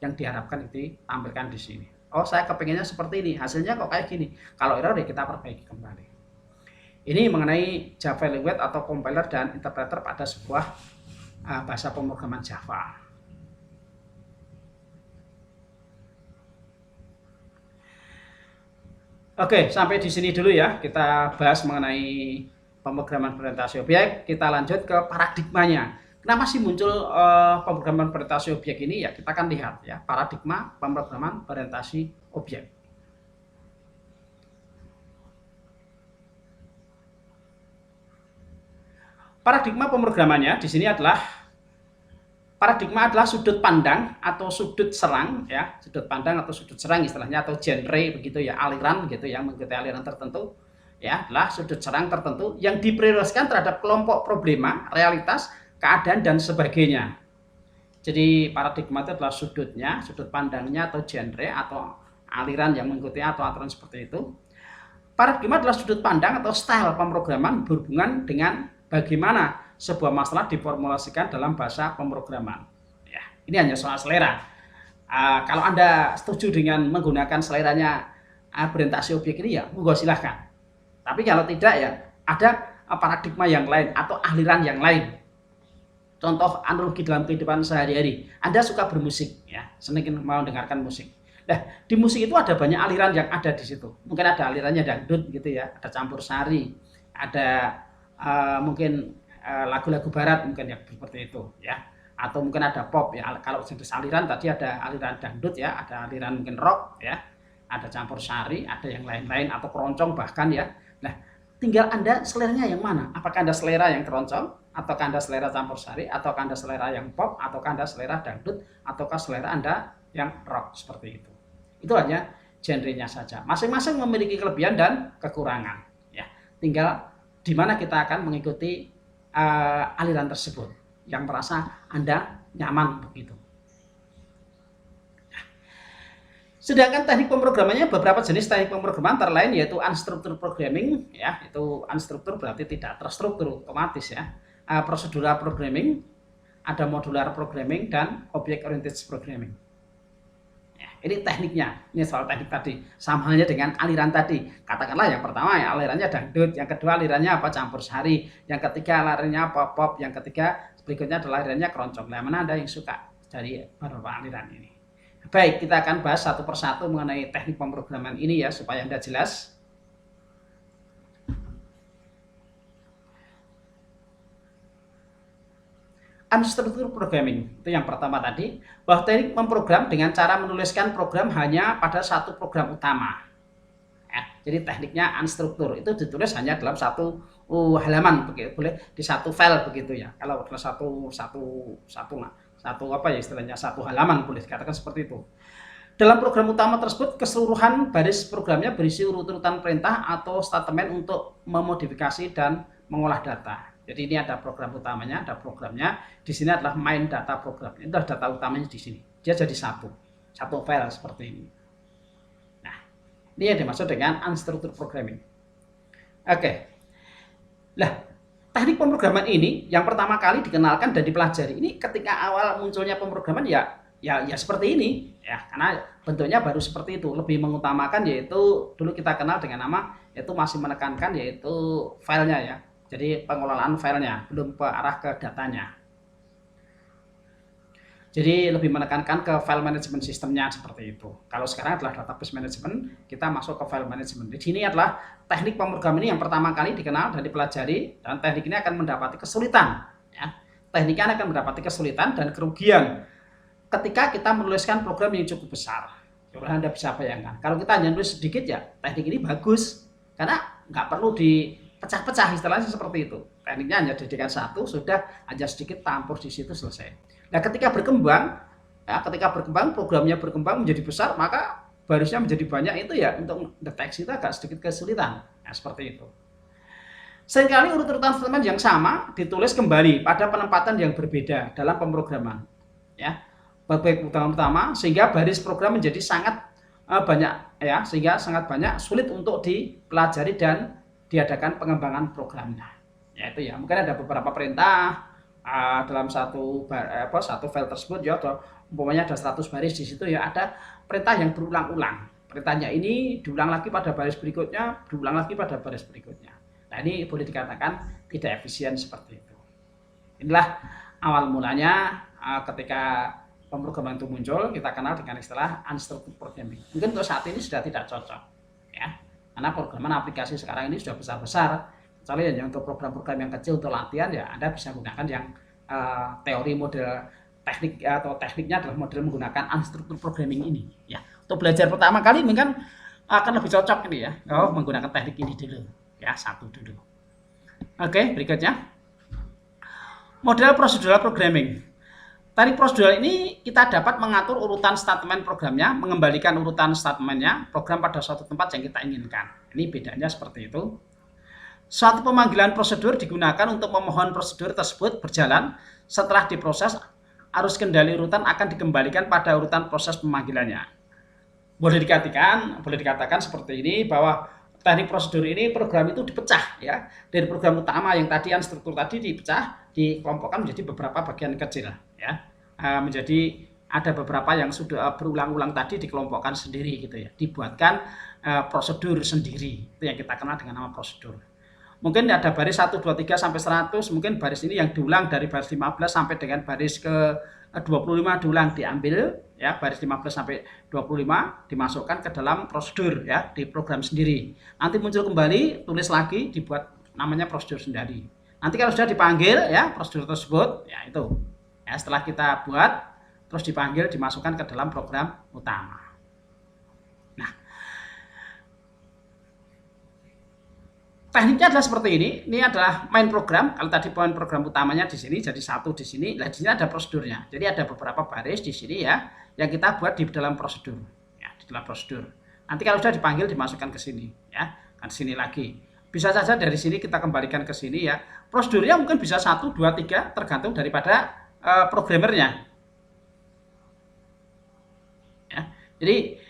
yang diharapkan ditampilkan di sini. Oh, saya kepinginnya seperti ini, hasilnya kok kayak gini. Kalau error ya kita perbaiki kembali. Ini mengenai Java language atau compiler dan interpreter pada sebuah bahasa pemrograman Java. Oke, sampai di sini dulu ya. Kita bahas mengenai pemrograman berorientasi objek. Kita lanjut ke paradigmanya. Kenapa sih muncul pemrograman berorientasi objek ini? Ya, kita akan lihat ya paradigma pemrograman berorientasi objek. Paradigma pemrogramannya di sini adalah paradigma adalah sudut pandang atau sudut serang ya, sudut pandang atau sudut serang istilahnya atau genre begitu ya, aliran gitu yang mengikuti aliran tertentu ya, adalah sudut serang tertentu yang diprioritaskan terhadap kelompok problema, realitas, keadaan dan sebagainya. Jadi paradigma itu adalah sudutnya, sudut pandangnya atau genre atau aliran yang mengikuti atau aturan seperti itu. Paradigma adalah sudut pandang atau style pemrograman berhubungan dengan bagaimana sebuah masalah diformulasikan dalam bahasa pemrograman. Ya, ini hanya soal selera. Kalau Anda setuju dengan menggunakan seleranya berorientasi objek ini ya, monggo silahkan. Tapi kalau tidak ya, ada paradigma yang lain atau aliran yang lain. Contoh analogi dalam kehidupan sehari-hari. Anda suka bermusik, ya, senang mau dengarkan musik. Nah, di musik itu ada banyak aliran yang ada di situ. Mungkin ada alirannya dangdut gitu ya, ada campur sari, ada mungkin lagu-lagu barat mungkin ya seperti itu ya, atau mungkin ada pop ya. Kalau jenis aliran tadi ada aliran dangdut ya, ada aliran mungkin rock ya, ada campur sari, ada yang lain-lain atau keroncong bahkan ya. Nah, tinggal Anda seleranya yang mana? Apakah Anda selera yang keroncong, ataukah Anda selera campur sari, ataukah Anda selera yang pop, ataukah Anda selera dangdut, ataukah selera Anda yang rock seperti itu. Itu hanya genrenya saja. Masing-masing memiliki kelebihan dan kekurangan ya. Tinggal di mana kita akan mengikuti aliran tersebut yang merasa Anda nyaman begitu. Sedangkan teknik pemrogramannya beberapa jenis teknik pemrograman antara lain yaitu unstructured programming ya, itu unstructured berarti tidak terstruktur otomatis ya. Procedural programming, ada modular programming dan object oriented programming. Ini tekniknya, ini soal teknik tadi. Sama halnya dengan aliran tadi. Katakanlah yang pertama ya alirannya dangdut, yang kedua alirannya apa campur sari, yang ketiga alirannya apa pop, yang ketiga berikutnya adalah alirannya keroncong. Nah, mana Anda yang suka dari beberapa aliran ini? Baik, kita akan bahas satu persatu mengenai teknik pemrograman ini ya supaya Anda jelas. Unstructured programming itu yang pertama tadi, bahwa teknik memprogram dengan cara menuliskan program hanya pada satu program utama ya, jadi tekniknya unstructured itu ditulis hanya dalam satu halaman begitu, boleh di satu file begitu ya. Kalau dalam satu apa ya istilahnya, satu halaman boleh dikatakan seperti itu. Dalam program utama tersebut keseluruhan baris programnya berisi urut-urutan perintah atau statement untuk memodifikasi dan mengolah data. Jadi ini ada program utamanya, ada programnya. Di sini adalah main data program. Itu adalah data utamanya di sini. Dia jadi satu file seperti ini. Nah, ini yang dimaksud dengan unstructured programming. Oke. Nah, teknik pemrograman ini yang pertama kali dikenalkan dan dipelajari ini ketika awal munculnya pemrograman ya seperti ini ya, karena bentuknya baru seperti itu, lebih mengutamakan yaitu dulu kita kenal dengan nama yaitu masih menekankan yaitu filenya ya. Jadi pengelolaan filenya, belum ke arah ke datanya. Jadi lebih menekankan ke file management sistemnya seperti itu. Kalau sekarang adalah database management, kita masuk ke file management. Di sini adalah teknik pemrograman ini yang pertama kali dikenal dan dipelajari, dan teknik ini akan mendapati kesulitan. Ya. Tekniknya akan mendapati kesulitan dan kerugian ketika kita menuliskan program yang cukup besar. Coba Anda bisa bayangkan. Kalau kita hanya nulis sedikit ya, teknik ini bagus karena nggak perlu pecah-pecah, istilahnya seperti itu. Tekniknya hanya jadikan satu, sudah hanya sedikit tampur di situ selesai. Nah, ketika berkembang, programnya berkembang menjadi besar, maka barisnya menjadi banyak, itu ya untuk deteksi itu agak sedikit kesulitan. Nah, seperti itu. Seringkali urut-urutan statement yang sama ditulis kembali pada penempatan yang berbeda dalam pemrograman. Ya, baik utama, sehingga baris program menjadi sangat banyak, ya, sehingga sangat banyak, sulit untuk dipelajari dan diadakan pengembangan programnya. Yaitu ya, mungkin ada beberapa perintah dalam satu file tersebut, ya, atau umpamanya ada 100 baris di situ, ya, ada perintah yang berulang-ulang. Perintahnya ini diulang lagi pada baris berikutnya, diulang lagi pada baris berikutnya. Nah, ini boleh dikatakan tidak efisien seperti itu. Inilah awal mulanya ketika pemrograman itu muncul, kita kenal dengan istilah unstructured programming. Mungkin untuk saat ini sudah tidak cocok, ya, karena programan aplikasi sekarang ini sudah besar-besar. Kecuali hanya untuk program-program yang kecil untuk latihan, ya Anda bisa menggunakan yang teori model teknik, atau tekniknya adalah model menggunakan unstructured programming ini. Ya, untuk belajar pertama kali mungkin akan lebih cocok ini, ya, menggunakan teknik ini dulu. Ya, satu dulu. Oke, berikutnya model procedural programming. Teknik prosedural ini kita dapat mengatur urutan statement programnya, mengembalikan urutan statementnya program pada suatu tempat yang kita inginkan. Ini bedanya seperti itu. Suatu pemanggilan prosedur digunakan untuk memohon prosedur tersebut berjalan. Setelah diproses, arus kendali urutan akan dikembalikan pada urutan proses pemanggilannya. Boleh dikatakan seperti ini, bahwa teknik prosedur ini program itu dipecah, ya, dari program utama yang tadi struktur tadi dipecah, dikelompokkan menjadi beberapa bagian kecil, ya, menjadi ada beberapa yang sudah berulang-ulang tadi dikelompokkan sendiri, gitu ya, dibuatkan prosedur sendiri. Itu yang kita kenal dengan nama prosedur. Mungkin ada baris 1, 2, 3 sampai 100, mungkin baris ini yang diulang dari baris 15 sampai dengan baris ke 25 diulang, diambil, ya, baris 15 sampai 25 dimasukkan ke dalam prosedur, ya, di program sendiri. Nanti muncul kembali, tulis lagi, dibuat namanya prosedur sendiri. Nanti kalau sudah dipanggil, ya, prosedur tersebut, ya, itu, ya, setelah kita buat terus dipanggil, dimasukkan ke dalam program utama. Tekniknya adalah seperti ini. Ini adalah main program. Kalau tadi poin program utamanya di sini, jadi satu di sini. Nah, di sini ada prosedurnya. Jadi ada beberapa baris di sini, ya, yang kita buat di dalam prosedur, ya, di dalam prosedur. Nanti kalau sudah dipanggil dimasukkan ke sini, ya, kan sini lagi. Bisa saja dari sini kita kembalikan ke sini, ya. Prosedurnya mungkin bisa 1, 2, 3 tergantung daripada programmernya. Ya. Jadi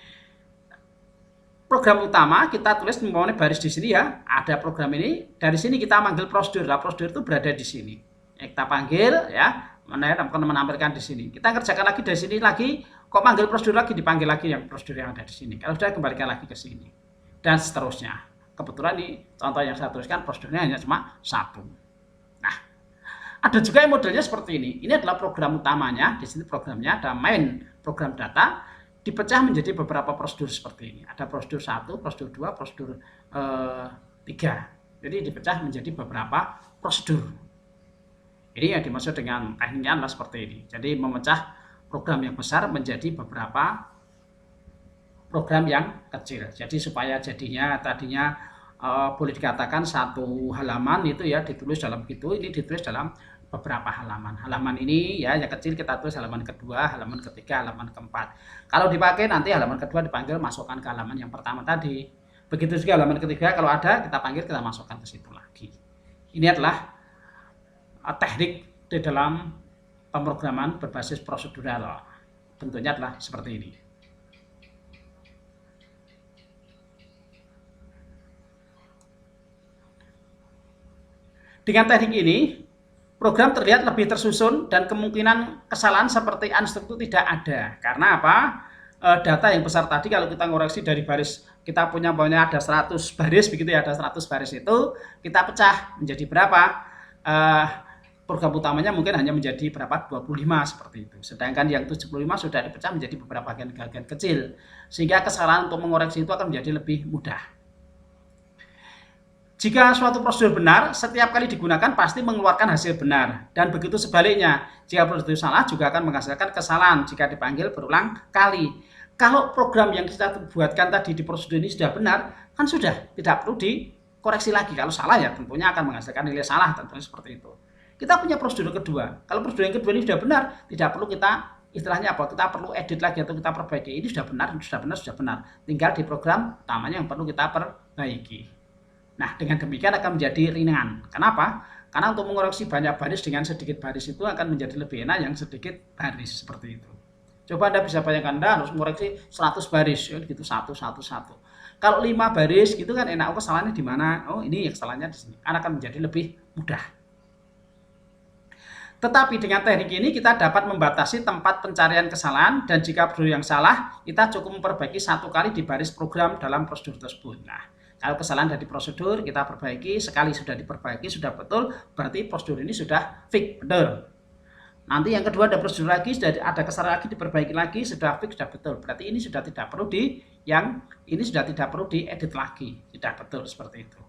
program utama kita tulis mempunyai baris di sini, ya, ada program ini, dari sini kita manggil prosedur. Nah, prosedur itu berada di sini, ya, kita panggil, ya, menampilkan di sini. Kita kerjakan lagi dari sini lagi, kok manggil prosedur lagi, dipanggil lagi yang prosedur yang ada di sini. Kalau sudah kembalikan lagi ke sini dan seterusnya. Kebetulan ini contoh yang saya tuliskan prosedurnya hanya cuma 1. Nah, ada juga yang modelnya seperti ini. Ini adalah program utamanya, di sini programnya ada main program data, dipecah menjadi beberapa prosedur seperti ini. Ada prosedur 1, prosedur 2, prosedur 3. Jadi dipecah menjadi beberapa prosedur. Ini yang dimaksud dengan tekniknya adalah seperti ini. Jadi memecah program yang besar menjadi beberapa program yang kecil. Jadi supaya jadinya tadinya boleh dikatakan satu halaman itu, ya, ditulis dalam gitu, ini ditulis dalam beberapa halaman. Halaman ini, ya, yang kecil kita tulis halaman kedua, halaman ketiga, halaman keempat. Kalau dipakai nanti halaman kedua dipanggil masukkan ke halaman yang pertama tadi. Begitu juga halaman ketiga, kalau ada kita panggil, kita masukkan ke situ lagi. Ini adalah teknik di dalam pemrograman berbasis prosedural. Bentuknya adalah seperti ini. Dengan teknik ini, program terlihat lebih tersusun dan kemungkinan kesalahan seperti unstructured tidak ada. Karena apa? Data yang besar tadi kalau kita ngoreksi dari baris, kita punya ada 100 baris begitu, ya, ada 100 baris itu kita pecah menjadi berapa? Program utamanya mungkin hanya menjadi berapa? 25 seperti itu. Sedangkan yang 75 sudah dipecah menjadi beberapa bagian-bagian kecil. Sehingga kesalahan untuk mengoreksi itu akan menjadi lebih mudah. Jika suatu prosedur benar, setiap kali digunakan pasti mengeluarkan hasil benar. Dan begitu sebaliknya, jika prosedur salah juga akan menghasilkan kesalahan jika dipanggil berulang kali. Kalau program yang kita buatkan tadi di prosedur ini sudah benar, kan sudah tidak perlu koreksi lagi. Kalau salah ya tentunya akan menghasilkan nilai salah, tentunya seperti itu. Kita punya prosedur kedua. Kalau prosedur yang kedua ini sudah benar, tidak perlu kita istilahnya apa? Kita perlu edit lagi atau kita perbaiki. Ini sudah benar, sudah benar, sudah benar. Tinggal di program utamanya yang perlu kita perbaiki. Nah, dengan demikian akan menjadi ringan. Kenapa? Karena untuk mengoreksi banyak baris dengan sedikit baris itu akan menjadi lebih enak yang sedikit baris seperti itu. Coba Anda bisa bayangkan Anda harus mengoreksi 100 baris, ya, gitu satu. Kalau 5 baris gitu kan enak. Oh, kesalahannya di mana? Oh, ini kesalahannya di sini. Akan menjadi lebih mudah. Tetapi dengan teknik ini kita dapat membatasi tempat pencarian kesalahan dan jika prosedur yang salah, kita cukup memperbaiki 1 kali di baris program dalam prosedur tersebut. Nah, kalau kesalahan dari prosedur kita perbaiki, sekali sudah diperbaiki, sudah betul, berarti prosedur ini sudah fix, betul. Nanti yang kedua ada prosedur lagi, sudah ada kesalahan lagi, diperbaiki lagi, sudah fix, sudah betul. Berarti ini sudah tidak perlu sudah tidak perlu diedit lagi, sudah betul seperti itu.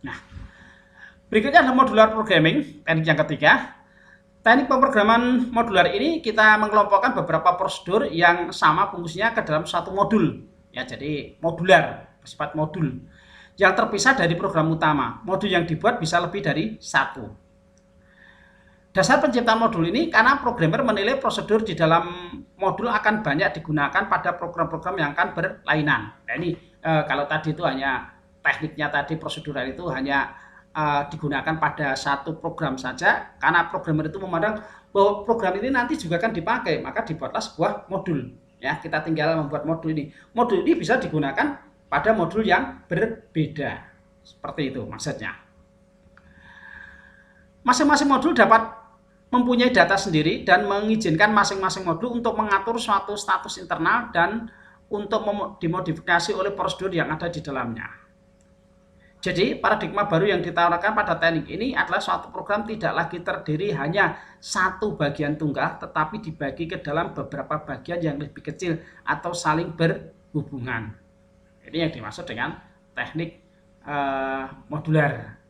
Nah, berikutnya adalah modular programming, teknik yang ketiga. Teknik pemrograman modular ini kita mengelompokkan beberapa prosedur yang sama fungsinya ke dalam satu modul. Ya, jadi modular, bersifat modul. Yang terpisah dari program utama. Modul yang dibuat bisa lebih dari satu. Dasar penciptaan modul ini karena programmer menilai prosedur di dalam modul akan banyak digunakan pada program-program yang akan berlainan. Nah, ini kalau tadi itu hanya tekniknya tadi prosedural itu hanya digunakan pada satu program saja, karena programmer itu memandang bahwa program ini nanti juga akan dipakai, maka dibuatlah sebuah modul. Ya, kita tinggal membuat modul ini. Modul ini bisa digunakan pada modul yang berbeda. Seperti itu maksudnya. Masing-masing modul dapat mempunyai data sendiri dan mengizinkan masing-masing modul untuk mengatur suatu status internal dan untuk dimodifikasi oleh prosedur yang ada di dalamnya. Jadi, paradigma baru yang ditawarkan pada teknik ini adalah suatu program tidak lagi terdiri hanya satu bagian tunggal, tetapi dibagi ke dalam beberapa bagian yang lebih kecil atau saling berhubungan. Ini yang dimaksud dengan teknik modular.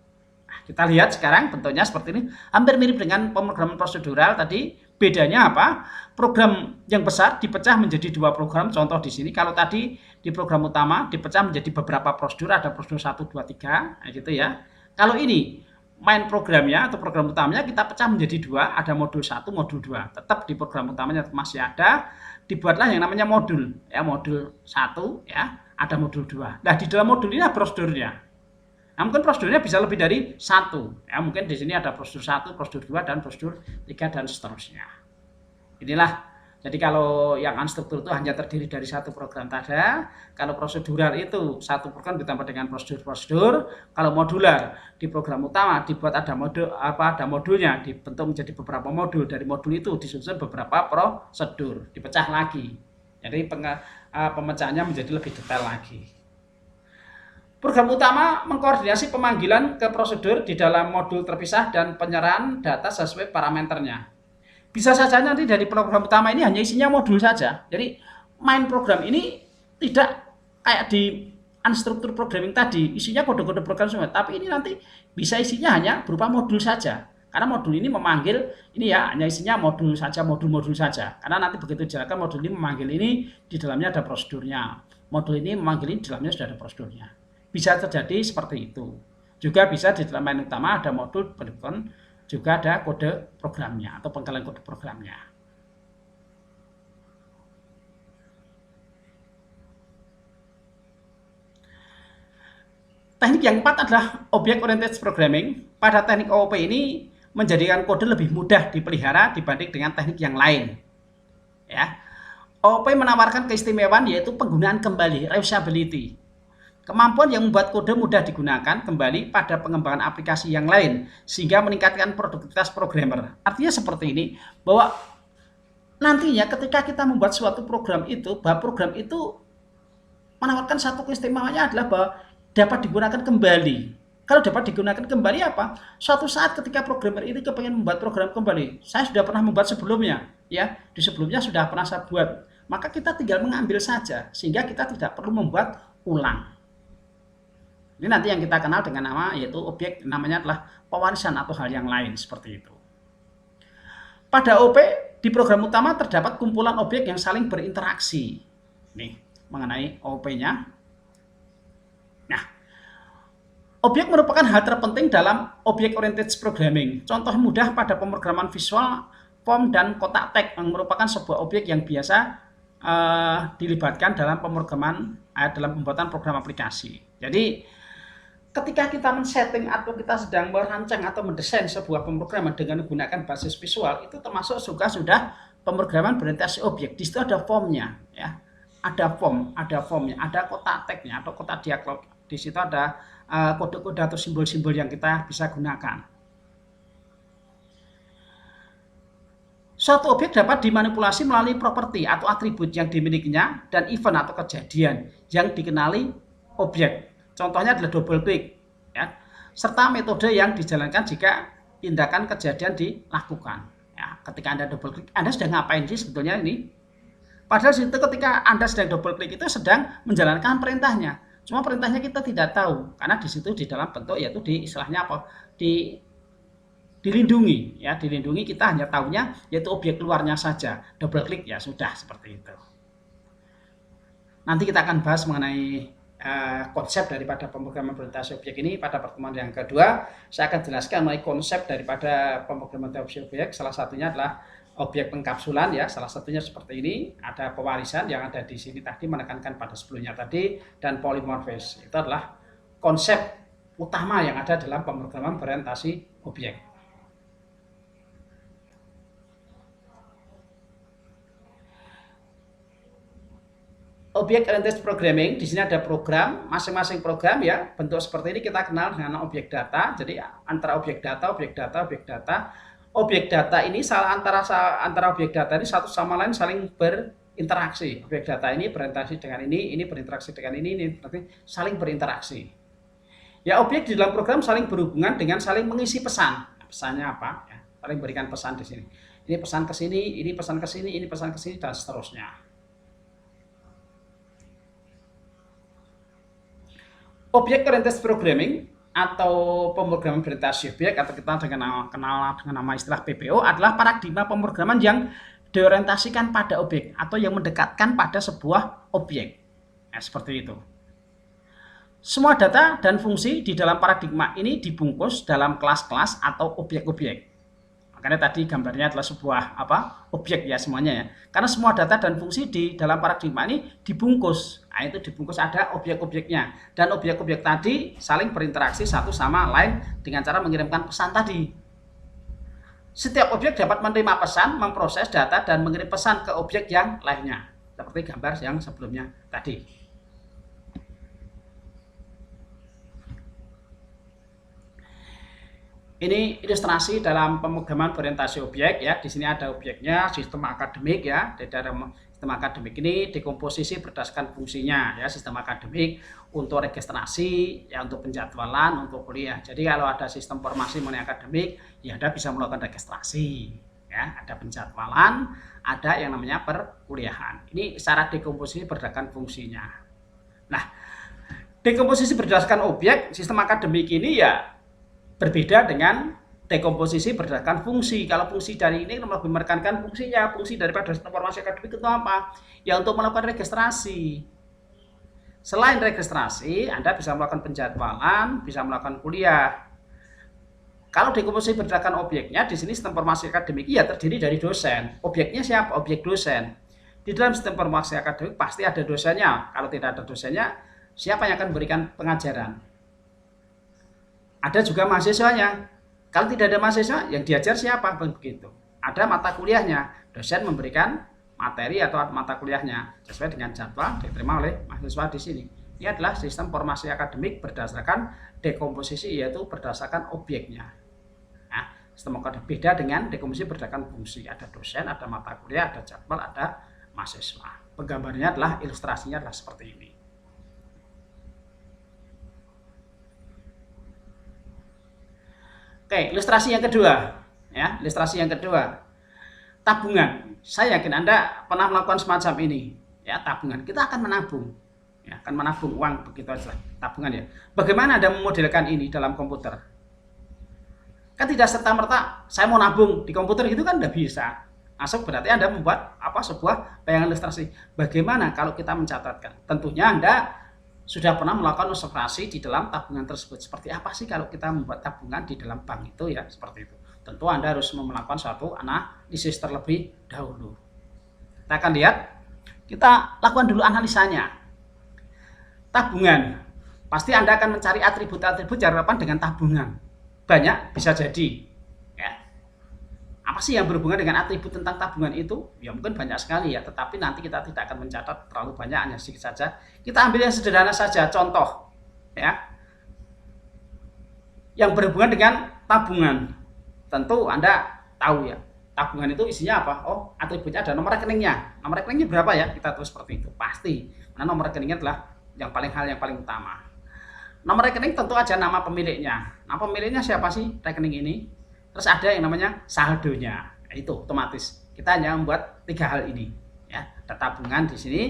Nah, kita lihat sekarang bentuknya seperti ini, hampir mirip dengan pemrograman prosedural tadi. Bedanya apa? Program yang besar dipecah menjadi 2 program. Contoh di sini, kalau tadi di program utama dipecah menjadi beberapa prosedur, ada prosedur 1, 2, 3, nah gitu ya. Kalau ini main programnya atau program utamanya kita pecah menjadi 2, ada modul 1, modul 2. Tetap di program utamanya masih ada, dibuatlah yang namanya modul. Ya, modul 1 ya, ada modul 2. Nah, di dalam modul ini ada prosedurnya. Nah, mungkin prosedurnya bisa lebih dari 1. Ya, mungkin di sini ada prosedur 1, prosedur 2, dan prosedur 3, dan seterusnya. Inilah, jadi kalau yang unstruktur itu hanya terdiri dari satu program tadi. Kalau prosedural itu satu program ditambah dengan prosedur-prosedur. Kalau modular di program utama dibuat ada modulnya, dibentuk menjadi beberapa modul. Dari modul itu disusun beberapa prosedur, dipecah lagi. Jadi pemecahannya menjadi lebih detail lagi. Program utama mengkoordinasi pemanggilan ke prosedur di dalam modul terpisah dan penyerahan data sesuai parameternya. Bisa saja nanti dari program utama ini hanya isinya modul saja. Jadi main program ini tidak kayak di unstructured programming tadi, isinya kode-kode program semua. Tapi ini nanti bisa isinya hanya berupa modul saja. Karena modul ini memanggil, ini ya hanya isinya modul saja, modul-modul saja. Karena nanti begitu dijalankan modul ini memanggil ini, di dalamnya ada prosedurnya. Modul ini memanggil ini, di dalamnya sudah ada prosedurnya. Bisa terjadi seperti itu. Juga bisa di dalam main utama ada modul berikut, juga ada kode programnya atau penggalan kode programnya. Teknik yang keempat adalah Object Oriented Programming. Pada teknik OOP ini menjadikan kode lebih mudah dipelihara dibanding dengan teknik yang lain. Ya. OOP menawarkan keistimewaan yaitu penggunaan kembali, reusability. Kemampuan yang membuat kode mudah digunakan kembali pada pengembangan aplikasi yang lain sehingga meningkatkan produktivitas programmer. Artinya seperti ini, bahwa nantinya ketika kita membuat suatu program itu, bahwa program itu menawarkan satu keistimewaannya adalah bahwa dapat digunakan kembali. Kalau dapat digunakan kembali apa? Suatu saat ketika programmer ini kepengen membuat program kembali, saya sudah pernah membuat sebelumnya, ya di sebelumnya sudah pernah saya buat, maka kita tinggal mengambil saja sehingga kita tidak perlu membuat ulang. Ini nanti yang kita kenal dengan nama yaitu objek, namanya adalah pewarisan atau hal yang lain seperti itu. Pada OP di program utama terdapat kumpulan objek yang saling berinteraksi. Nih mengenai OP-nya. Nah, objek merupakan hal terpenting dalam object-oriented programming. Contoh mudah pada pemrograman visual, form, dan kotak teks yang merupakan sebuah objek yang biasa dilibatkan dalam pemrograman dalam pembuatan program aplikasi. Jadi, ketika kita men-setting atau kita sedang merancang atau mendesain sebuah pemrograman dengan menggunakan basis visual, itu termasuk sudah pemrograman berorientasi objek. Di situ ada formnya, ya. Ada formnya, ada kotak teksnya atau kotak dialog. Di situ ada kode-kode atau simbol-simbol yang kita bisa gunakan. Suatu objek dapat dimanipulasi melalui properti atau atribut yang dimilikinya dan event atau kejadian yang dikenali objek. Contohnya adalah double click, ya, serta metode yang dijalankan jika tindakan kejadian dilakukan. Ya, ketika Anda double click, Anda sedang ngapain sih sebetulnya ini? Padahal situ ketika Anda sedang double click itu sedang menjalankan perintahnya. Cuma perintahnya kita tidak tahu karena di situ di dalam bentuk yaitu di istilahnya apa? Dilindungi, ya, dilindungi, kita hanya tahunya yaitu objek luarnya saja. Double click ya sudah seperti itu. Nanti kita akan bahas mengenai konsep daripada pemrograman berorientasi objek ini pada pertemuan yang kedua. Saya akan jelaskan mengenai konsep daripada pemrograman berorientasi objek. Salah satunya adalah objek pengkapsulan, ya, salah satunya seperti ini. Ada pewarisan yang ada di sini tadi menekankan pada sebelumnya tadi, dan polimorfis. Itu adalah konsep utama yang ada dalam pemrograman berorientasi objek. Object oriented programming, di sini ada program, masing-masing program, ya, bentuk seperti ini kita kenal dengan objek data. Jadi antara objek data, objek data ini antara objek data ini satu sama lain saling berinteraksi. Objek data ini berinteraksi dengan ini berinteraksi dengan ini berarti saling berinteraksi. Ya, objek di dalam program saling berhubungan dengan saling mengisi pesan. Pesannya apa? Ya, saling berikan pesan di sini. Ini pesan ke sini, ini pesan ke sini, ini pesan ke sini, dan seterusnya. Object oriented programming atau pemrograman berorientasi objek atau kita kenal dengan nama istilah PBO adalah paradigma pemrograman yang diorientasikan pada objek atau yang mendekatkan pada sebuah objek. Nah, seperti itu. Semua data dan fungsi di dalam paradigma ini dibungkus dalam kelas-kelas atau objek-objek. Makanya tadi gambarnya adalah sebuah objek, ya, semuanya, ya. Karena semua data dan fungsi di dalam paradigma ini dibungkus. Nah, itu dibungkus ada objek-objeknya. Dan objek-objek tadi saling berinteraksi satu sama lain dengan cara mengirimkan pesan tadi. Setiap objek dapat menerima pesan, memproses data, dan mengirim pesan ke objek yang lainnya. Seperti gambar yang sebelumnya tadi. Ini ilustrasi dalam pemrograman berorientasi objek, ya. Di sini ada objeknya, sistem akademik, ya. Di dalam sistem akademik ini dekomposisi berdasarkan fungsinya, ya. Sistem akademik untuk registrasi, ya, untuk penjadwalan, untuk kuliah. Jadi kalau ada sistem informasi mengenai akademik, ya, Anda bisa melakukan registrasi, ya. Ada penjadwalan, ada yang namanya perkuliahan. Ini secara dekomposisi berdasarkan fungsinya. Nah, dekomposisi berdasarkan objek sistem akademik ini, ya, berbeda dengan dekomposisi berdasarkan fungsi. Kalau fungsi dari ini lebih menekankan fungsinya. Fungsi daripada informasi akademik itu apa? Ya, untuk melakukan registrasi. Selain registrasi, Anda bisa melakukan penjadwalan, bisa melakukan kuliah. Kalau dekomposisi berdasarkan objeknya, di sini sistem informasi akademik ya terdiri dari dosen. Objeknya siapa? Objek dosen. Di dalam sistem informasi akademik pasti ada dosennya. Kalau tidak ada dosennya, siapa yang akan memberikan pengajaran? Ada juga mahasiswanya. Kalau tidak ada mahasiswa, yang diajar siapa? Begitu. Ada mata kuliahnya. Dosen memberikan materi atau mata kuliahnya sesuai dengan jadwal diterima oleh mahasiswa di sini. Ini adalah sistem formasi akademik berdasarkan dekomposisi, yaitu berdasarkan objeknya. Nah, sistem akademik beda dengan dekomposisi berdasarkan fungsi. Ada dosen, ada mata kuliah, ada jadwal, ada mahasiswa. Penggambarnya adalah ilustrasinya adalah seperti ini. Oke, ilustrasi yang kedua, ya, ilustrasi yang kedua, tabungan. Saya yakin Anda pernah melakukan semacam ini, ya, tabungan. Kita akan menabung, ya, akan menabung uang, begitu aja, tabungan, ya. Bagaimana Anda memodelkan ini dalam komputer? Kan tidak serta-merta saya mau nabung di komputer gitu kan, tidak bisa. Masuk berarti Anda membuat sebuah bayangan ilustrasi. Bagaimana kalau kita mencatatkan? Tentunya Anda sudah pernah melakukan observasi di dalam tabungan tersebut. Seperti apa sih kalau kita membuat tabungan di dalam bank itu ya, seperti itu. Tentu Anda harus melakukan suatu analisis terlebih dahulu. Kita akan lihat, kita lakukan dulu analisanya. Tabungan, pasti Anda akan mencari atribut-atribut yang relevan dengan tabungan. Banyak bisa jadi. Ya. Apa sih yang berhubungan dengan atribut tentang tabungan itu? Ya mungkin banyak sekali ya, tetapi nanti kita tidak akan mencatat terlalu banyak, hanya sedikit saja. Kita ambil yang sederhana saja, contoh. Ya. Yang berhubungan dengan tabungan. Tentu Anda tahu ya, tabungan itu isinya apa? Oh, atributnya ada nomor rekeningnya. Nomor rekeningnya berapa ya? Kita tulis seperti itu. Pasti. Karena nomor rekeningnya adalah yang paling utama. Nomor rekening tentu aja nama pemiliknya. Nama pemiliknya siapa sih rekening ini? Terus ada yang namanya saldonya. Itu otomatis. Kita hanya membuat 3 hal ini. Ya, ada tabungan di sini.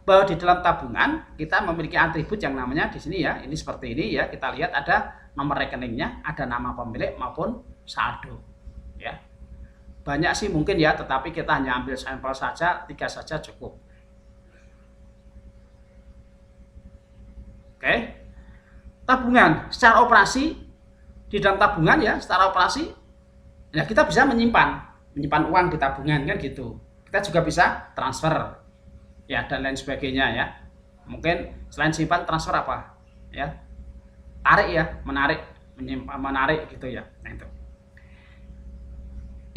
Bahwa di dalam tabungan kita memiliki atribut yang namanya di sini ya. Ini seperti ini ya. Kita lihat ada nomor rekeningnya, ada nama pemilik maupun saldo. Ya. Banyak sih mungkin ya, tetapi kita hanya ambil sampel saja, 3 saja cukup. Oke. Tabungan secara operasi, di dalam tabungan ya, secara operasi ya kita bisa menyimpan uang di tabungan kan gitu. Kita juga bisa transfer ya dan lain sebagainya ya. Mungkin selain simpan, transfer apa? Ya. Tarik ya, menarik gitu ya. Nah itu.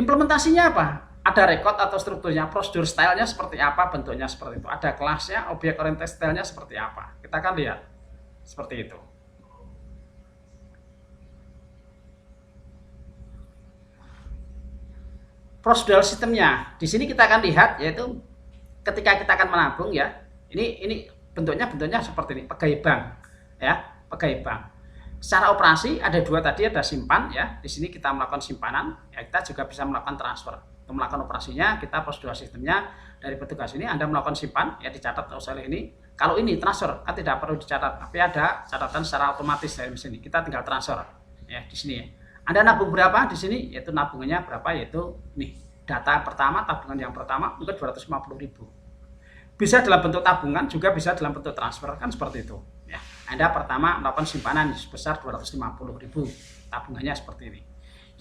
Implementasinya apa? Ada record atau strukturnya, prosedur stylenya seperti apa, bentuknya seperti itu. Ada kelasnya, objek oriented stylenya seperti apa. Kita akan lihat seperti itu. Prosedural sistemnya, di sini kita akan lihat yaitu ketika kita akan menabung ya. Ini bentuknya seperti ini, pegawai bank ya, pegawai bank. Secara operasi ada 2 tadi, ada simpan ya. Di sini kita melakukan simpanan, ya kita juga bisa melakukan transfer. Untuk melakukan operasinya, kita prosedur sistemnya dari petugas ini Anda melakukan simpan, ya dicatat oleh ini. Kalau ini transfer, kan tidak perlu dicatat, tapi ada catatan secara otomatis dari sini. Kita tinggal transfer ya di sini ya. Anda nabung berapa di sini? Yaitu nabungannya berapa? Yaitu nih data pertama, tabungan yang pertama mungkin 250.000. Bisa dalam bentuk tabungan, juga bisa dalam bentuk transfer, kan seperti itu. Ya, Anda pertama melakukan simpanan sebesar 250.000, tabungannya seperti ini.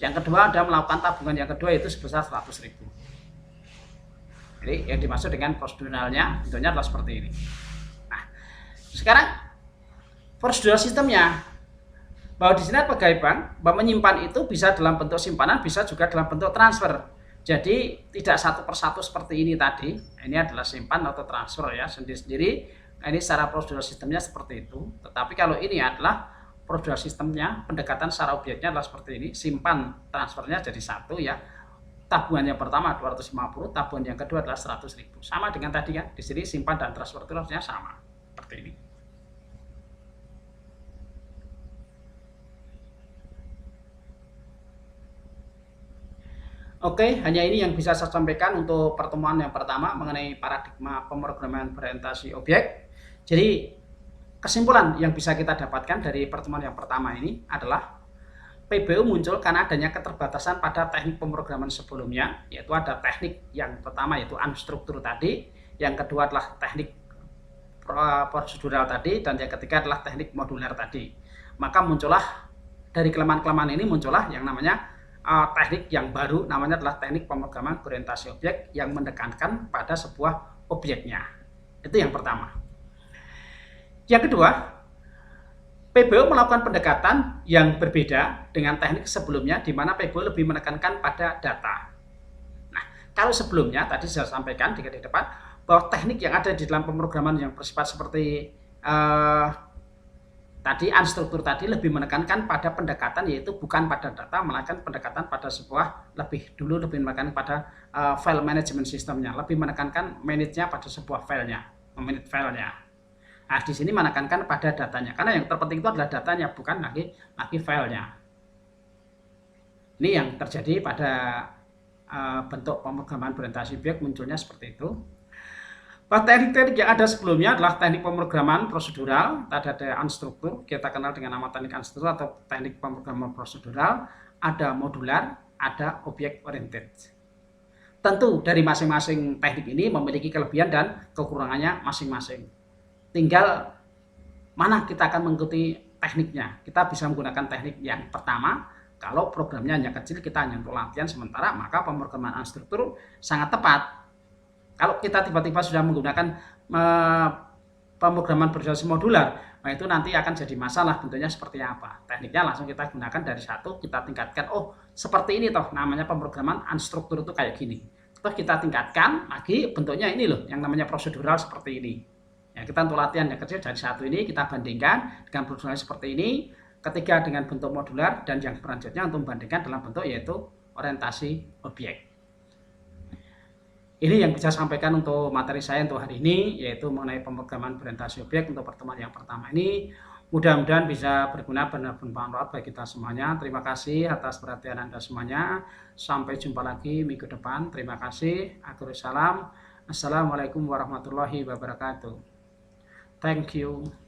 Yang kedua, Anda melakukan tabungan yang kedua itu sebesar 100.000. Jadi yang dimaksud dengan proseduralnya bentuknya adalah seperti ini. Nah, sekarang prosedural sistemnya, bahwa di sini pegawai bank bahwa menyimpan itu bisa dalam bentuk simpanan, bisa juga dalam bentuk transfer. Jadi tidak satu persatu seperti ini tadi. Ini adalah simpan atau transfer ya sendiri-sendiri. Ini secara prosedural sistemnya seperti itu. Tetapi kalau ini adalah prosedural sistemnya, pendekatan secara objeknya adalah seperti ini. Simpan transfernya jadi satu ya. Tabungan yang pertama 250, tabungan yang kedua adalah 100.000. Sama dengan tadi kan. Di sini simpan dan transfer itu harusnya sama. Seperti ini. Oke, hanya ini yang bisa saya sampaikan untuk pertemuan yang pertama mengenai paradigma pemrograman berorientasi objek. Jadi, kesimpulan yang bisa kita dapatkan dari pertemuan yang pertama ini adalah PBU muncul karena adanya keterbatasan pada teknik pemrograman sebelumnya, yaitu ada teknik yang pertama yaitu unstruktur tadi, yang kedua adalah teknik prosedural tadi, dan yang ketiga adalah teknik moduler tadi. Maka muncullah dari kelemahan-kelemahan ini muncullah yang namanya teknik yang baru, namanya adalah teknik pemrograman berorientasi objek yang menekankan pada sebuah objeknya. Itu yang pertama. Yang kedua, PBU melakukan pendekatan yang berbeda dengan teknik sebelumnya, di mana PBU lebih menekankan pada data. Nah, kalau sebelumnya tadi saya sampaikan di depan bahwa teknik yang ada di dalam pemrograman yang bersifat seperti tadi unstruktur tadi lebih menekankan pada pendekatan, yaitu bukan pada data, melainkan pendekatan pada sebuah lebih menekankan pada file management sistemnya, lebih menekankan manage-nya pada sebuah filenya, memanage filenya. Nah, di sini menekankan pada datanya, karena yang terpenting itu adalah datanya, bukan lagi filenya. Ini yang terjadi pada bentuk pemrograman berorientasi objek munculnya seperti itu. Teknik-teknik yang ada sebelumnya adalah teknik pemrograman prosedural, ada unstruktur, kita kenal dengan nama teknik unstruktur atau teknik pemrograman prosedural, ada modular, ada objek oriented. Tentu dari masing-masing teknik ini memiliki kelebihan dan kekurangannya masing-masing. Tinggal mana kita akan mengikuti tekniknya. Kita bisa menggunakan teknik yang pertama, kalau programnya hanya kecil, kita hanya untuk latihan sementara, maka pemrograman unstruktur sangat tepat. Kalau kita tiba-tiba sudah menggunakan pemrograman berbasis modular, nah itu nanti akan jadi masalah bentuknya seperti apa. Tekniknya langsung kita gunakan dari satu, kita tingkatkan, oh seperti ini toh namanya pemrograman unstruktur itu kayak gini. Terus kita tingkatkan lagi bentuknya ini loh, yang namanya prosedural seperti ini. Ya, kita untuk latihan yang kecil dari satu ini kita bandingkan dengan prosedural seperti ini, ketiga dengan bentuk modular, dan yang selanjutnya untuk membandingkan dalam bentuk yaitu orientasi objek. Ini yang bisa saya sampaikan untuk materi saya untuk hari ini, yaitu mengenai pemrograman berorientasi objek untuk pertemuan yang pertama ini. Mudah-mudahan bisa berguna dan bermanfaat bagi kita semuanya. Terima kasih atas perhatian Anda semuanya. Sampai jumpa lagi minggu depan. Terima kasih. Akhirul salam. Assalamualaikum warahmatullahi wabarakatuh. Thank you.